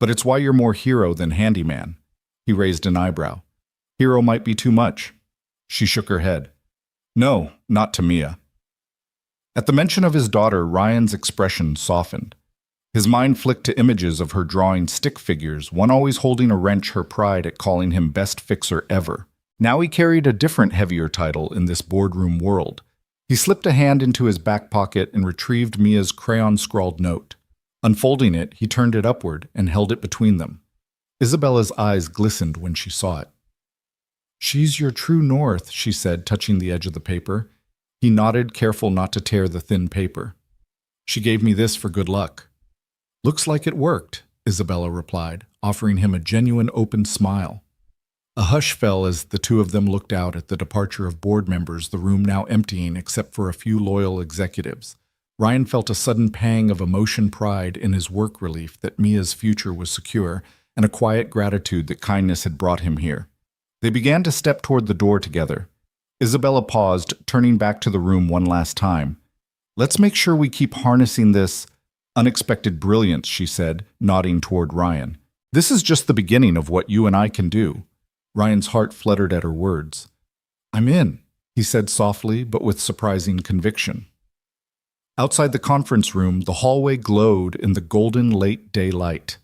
But it's why you're more hero than handyman." He raised an eyebrow. "Hero might be too much." She shook her head. "No, not to Mia." At the mention of his daughter, Ryan's expression softened. His mind flicked to images of her drawing stick figures, one always holding a wrench, her pride at calling him best fixer ever. Now he carried a different, heavier title in this boardroom world. He slipped a hand into his back pocket and retrieved Mia's crayon-scrawled note. Unfolding it, he turned it upward and held it between them. Isabella's eyes glistened when she saw it. "She's your true north," she said, touching the edge of the paper. He nodded, careful not to tear the thin paper. "She gave me this for good luck." "Looks like it worked," Isabella replied, offering him a genuine open smile. A hush fell as the two of them looked out at the departure of board members, the room now emptying except for a few loyal executives. Ryan felt a sudden pang of emotion, pride in his work relief that Mia's future was secure, and a quiet gratitude that kindness had brought him here. They began to step toward the door together. Isabella paused, turning back to the room one last time. "Let's make sure we keep harnessing this unexpected brilliance," she said, nodding toward Ryan. "This is just the beginning of what you and I can do." Ryan's heart fluttered at her words. "I'm in," he said softly, but with surprising conviction. Outside the conference room, the hallway glowed in the golden late daylight.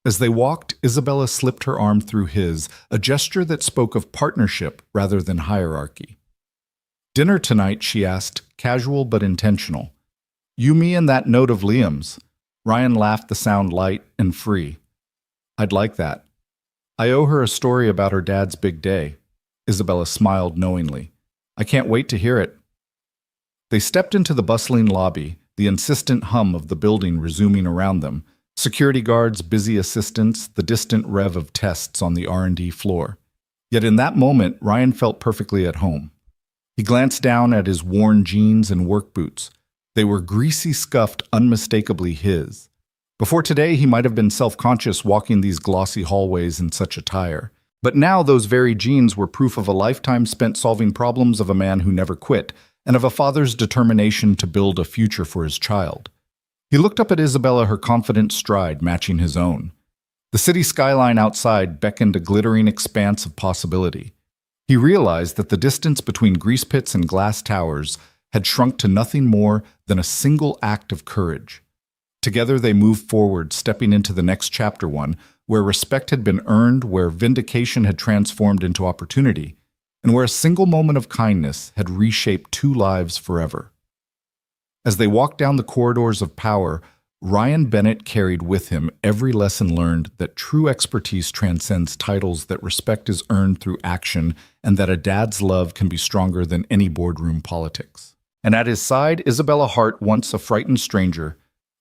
As they walked, Isabella slipped her arm through his, a gesture that spoke of partnership rather than hierarchy. "Dinner tonight," she asked, casual but intentional. "You, me, and that note of Liam's." Ryan laughed, the sound light and free. "I'd like that. I owe her a story about her dad's big day." Isabella smiled knowingly. "I can't wait to hear it." They stepped into the bustling lobby, the insistent hum of the building resuming around them, security guards, busy assistants, the distant rev of tests on the R&D floor. Yet in that moment, Ryan felt perfectly at home. He glanced down at his worn jeans and work boots. They were greasy, scuffed, unmistakably his. Before today, he might have been self-conscious walking these glossy hallways in such attire. But now those very jeans were proof of a lifetime spent solving problems, of a man who never quit, and of a father's determination to build a future for his child. He looked up at Isabella, her confident stride matching his own. The city skyline outside beckoned a glittering expanse of possibility. He realized that the distance between grease pits and glass towers had shrunk to nothing more than a single act of courage. Together they moved forward, stepping into the next chapter, one where respect had been earned, where vindication had transformed into opportunity, and where a single moment of kindness had reshaped two lives forever. As they walked down the corridors of power, Ryan Bennett carried with him every lesson learned that true expertise transcends titles, that respect is earned through action, and that a dad's love can be stronger than any boardroom politics. And at his side, Isabella Hart, once a frightened stranger,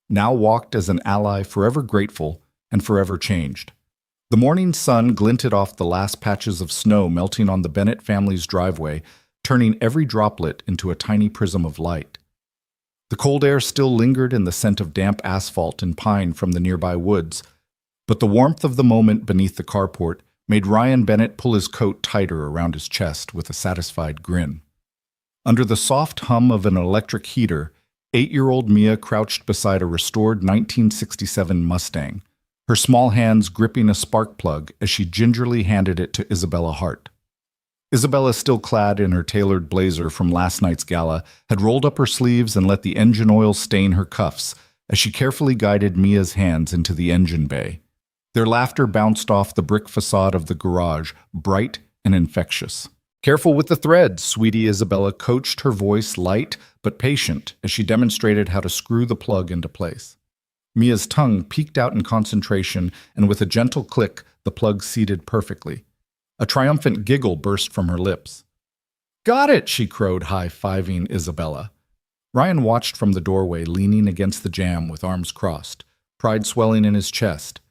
now walked as an ally, forever grateful and forever changed. The morning sun glinted off the last patches of snow melting on the Bennett family's driveway, turning every droplet into a tiny prism of light. The cold air still lingered in the scent of damp asphalt and pine from the nearby woods, but the warmth of the moment beneath the carport made Ryan Bennett pull his coat tighter around his chest with a satisfied grin. Under the soft hum of an electric heater, 8-year-old Mia crouched beside a restored 1967 Mustang, her small hands gripping a spark plug as she gingerly handed it to Isabella Hart. Isabella, still clad in her tailored blazer from last night's gala, had rolled up her sleeves and let the engine oil stain her cuffs as she carefully guided Mia's hands into the engine bay. Their laughter bounced off the brick facade of the garage, bright and infectious. "Careful with the threads, sweetie," Isabella coached, her voice light but patient as she demonstrated how to screw the plug into place. Mia's tongue peeked out in concentration, and with a gentle click, the plug seated perfectly. A triumphant giggle burst from her lips. "Got it!" she crowed, high-fiving Isabella. Ryan watched from the doorway, leaning against the jamb with arms crossed, pride swelling in his chest.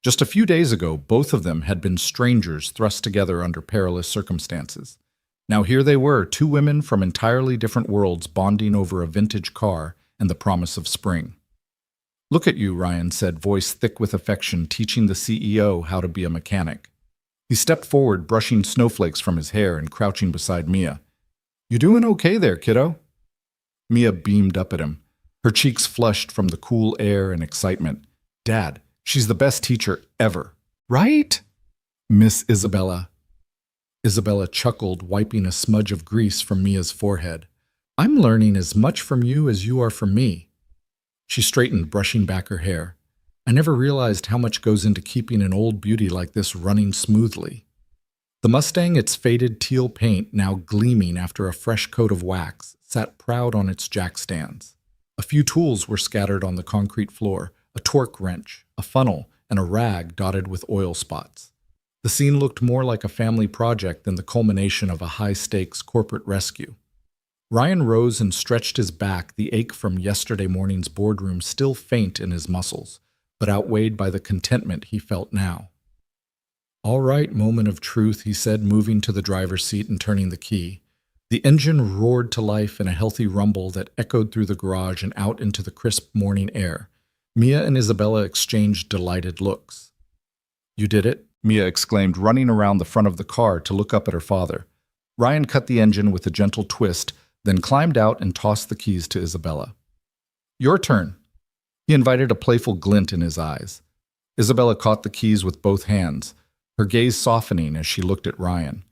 Just a few days ago, both of them had been strangers thrust together under perilous circumstances. Now here they were, two women from entirely different worlds bonding over a vintage car and the promise of spring. "Look at you," Ryan said, voice thick with affection, teaching the CEO how to be a mechanic. He stepped forward, brushing snowflakes from his hair and crouching beside Mia. "You doing okay there, kiddo?" Mia beamed up at him, her cheeks flushed from the cool air and excitement. "Dad, she's the best teacher ever." "Right, Miss Isabella?" Isabella chuckled, wiping a smudge of grease from Mia's forehead. "I'm learning as much from you as you are from me." She straightened, brushing back her hair. "I never realized how much goes into keeping an old beauty like this running smoothly." The Mustang, its faded teal paint now gleaming after a fresh coat of wax, sat proud on its jack stands. A few tools were scattered on the concrete floor, a torque wrench, a funnel, and a rag dotted with oil spots. The scene looked more like a family project than the culmination of a high-stakes corporate rescue. Ryan rose and stretched his back, the ache from yesterday morning's boardroom still faint in his muscles, but outweighed by the contentment he felt now. "All right, moment of truth," he said, moving to the driver's seat and turning the key. The engine roared to life in a healthy rumble that echoed through the garage and out into the crisp morning air. Mia and Isabella exchanged delighted looks. "You did it?" Mia exclaimed, running around the front of the car to look up at her father. Ryan cut the engine with a gentle twist, then climbed out and tossed the keys to Isabella. "Your turn." He invited a playful glint in his eyes. Isabella caught the keys with both hands, her gaze softening as she looked at Ryan.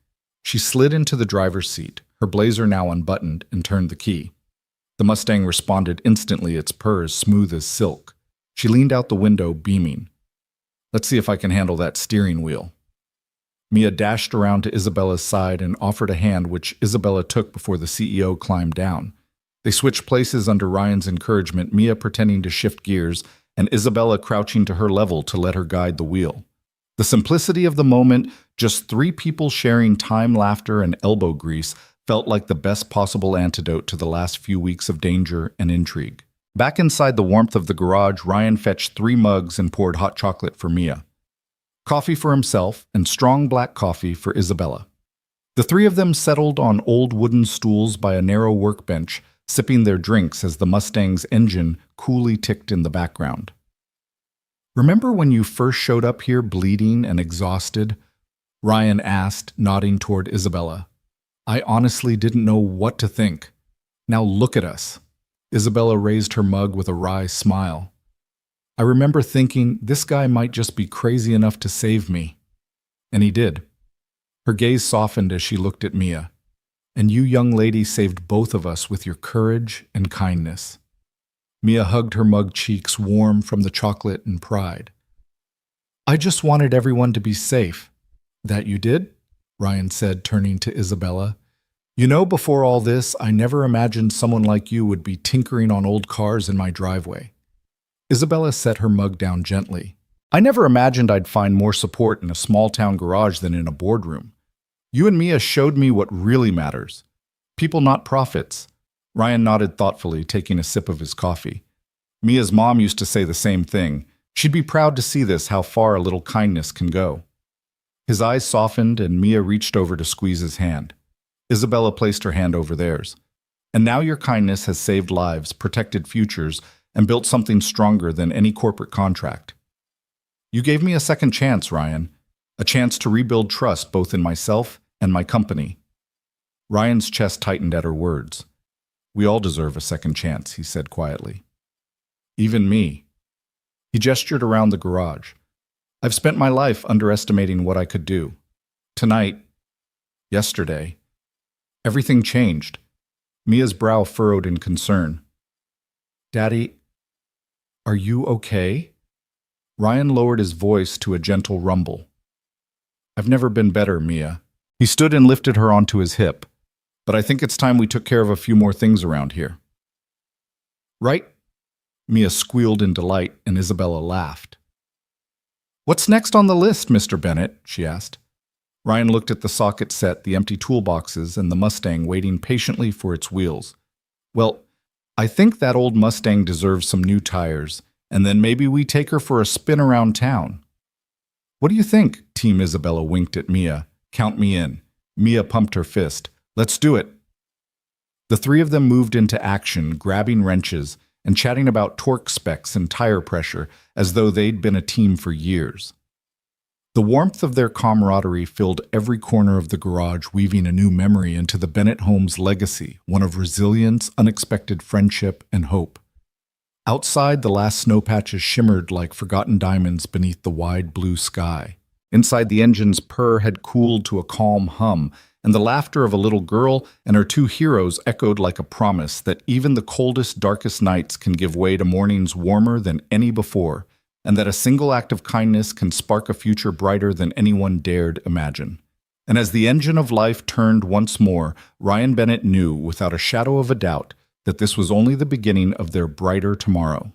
She slid into the driver's seat, her blazer now unbuttoned, and turned the key. The Mustang responded instantly, its purrs smooth as silk. She leaned out the window, beaming. "Let's see if I can handle that steering wheel." Mia dashed around to Isabella's side and offered a hand, which Isabella took before the CEO climbed down. They switched places under Ryan's encouragement, Mia pretending to shift gears and Isabella crouching to her level to let her guide the wheel. The simplicity of the moment, just three people sharing time, laughter, and elbow grease, felt like the best possible antidote to the last few weeks of danger and intrigue. Back inside the warmth of the garage, Ryan fetched 3 mugs and poured hot chocolate for Mia. Coffee for himself and strong black coffee for Isabella. The 3 of them settled on old wooden stools by a narrow workbench, sipping their drinks as the Mustang's engine coolly ticked in the background. "Remember when you first showed up here bleeding and exhausted?" Ryan asked, nodding toward Isabella. "I honestly didn't know what to think. Now look at us." Isabella raised her mug with a wry smile. "I remember thinking, this guy might just be crazy enough to save me." And he did. Her gaze softened as she looked at Mia. "And you young ladies saved both of us with your courage and kindness." Mia hugged her mug cheeks, warm from the chocolate and pride. "I just wanted everyone to be safe." "That you did?" Ryan said, turning to Isabella. "You know, before all this, I never imagined someone like you would be tinkering on old cars in my driveway." Isabella set her mug down gently. "I never imagined I'd find more support in a small-town garage than in a boardroom. You and Mia showed me what really matters. People, not profits." Ryan nodded thoughtfully, taking a sip of his coffee. Mia's mom used to say the same thing. She'd be proud to see this, how far a little kindness can go. His eyes softened, and Mia reached over to squeeze his hand. Isabella placed her hand over theirs. "And now your kindness has saved lives, protected futures, and built something stronger than any corporate contract. You gave me a second chance, Ryan, a chance to rebuild trust both in myself and my company." Ryan's chest tightened at her words. "We all deserve a second chance," he said quietly. "Even me." He gestured around the garage. "I've spent my life underestimating what I could do. Tonight, yesterday, everything changed." Mia's brow furrowed in concern. "Daddy, are you okay?" Ryan lowered his voice to a gentle rumble. "I've never been better, Mia." He stood and lifted her onto his hip. "But I think it's time we took care of a few more things around here." "Right?" Mia squealed in delight, and Isabella laughed. "What's next on the list, Mr. Bennett?" she asked. Ryan looked at the socket set, the empty toolboxes, and the Mustang waiting patiently for its wheels. "Well, I think that old Mustang deserves some new tires, and then maybe we take her for a spin around town." "What do you think?" Team Isabella winked at Mia. "Count me in." Mia pumped her fist. "Let's do it." The 3 of them moved into action, grabbing wrenches and chatting about torque specs and tire pressure as though they'd been a team for years. The warmth of their camaraderie filled every corner of the garage, weaving a new memory into the Bennett home's legacy, one of resilience, unexpected friendship, and hope. Outside, the last snow patches shimmered like forgotten diamonds beneath the wide blue sky. Inside, the engine's purr had cooled to a calm hum, and the laughter of a little girl and her 2 heroes echoed like a promise that even the coldest, darkest nights can give way to mornings warmer than any before, and that a single act of kindness can spark a future brighter than anyone dared imagine. And as the engine of life turned once more, Ryan Bennett knew, without a shadow of a doubt, that this was only the beginning of their brighter tomorrow.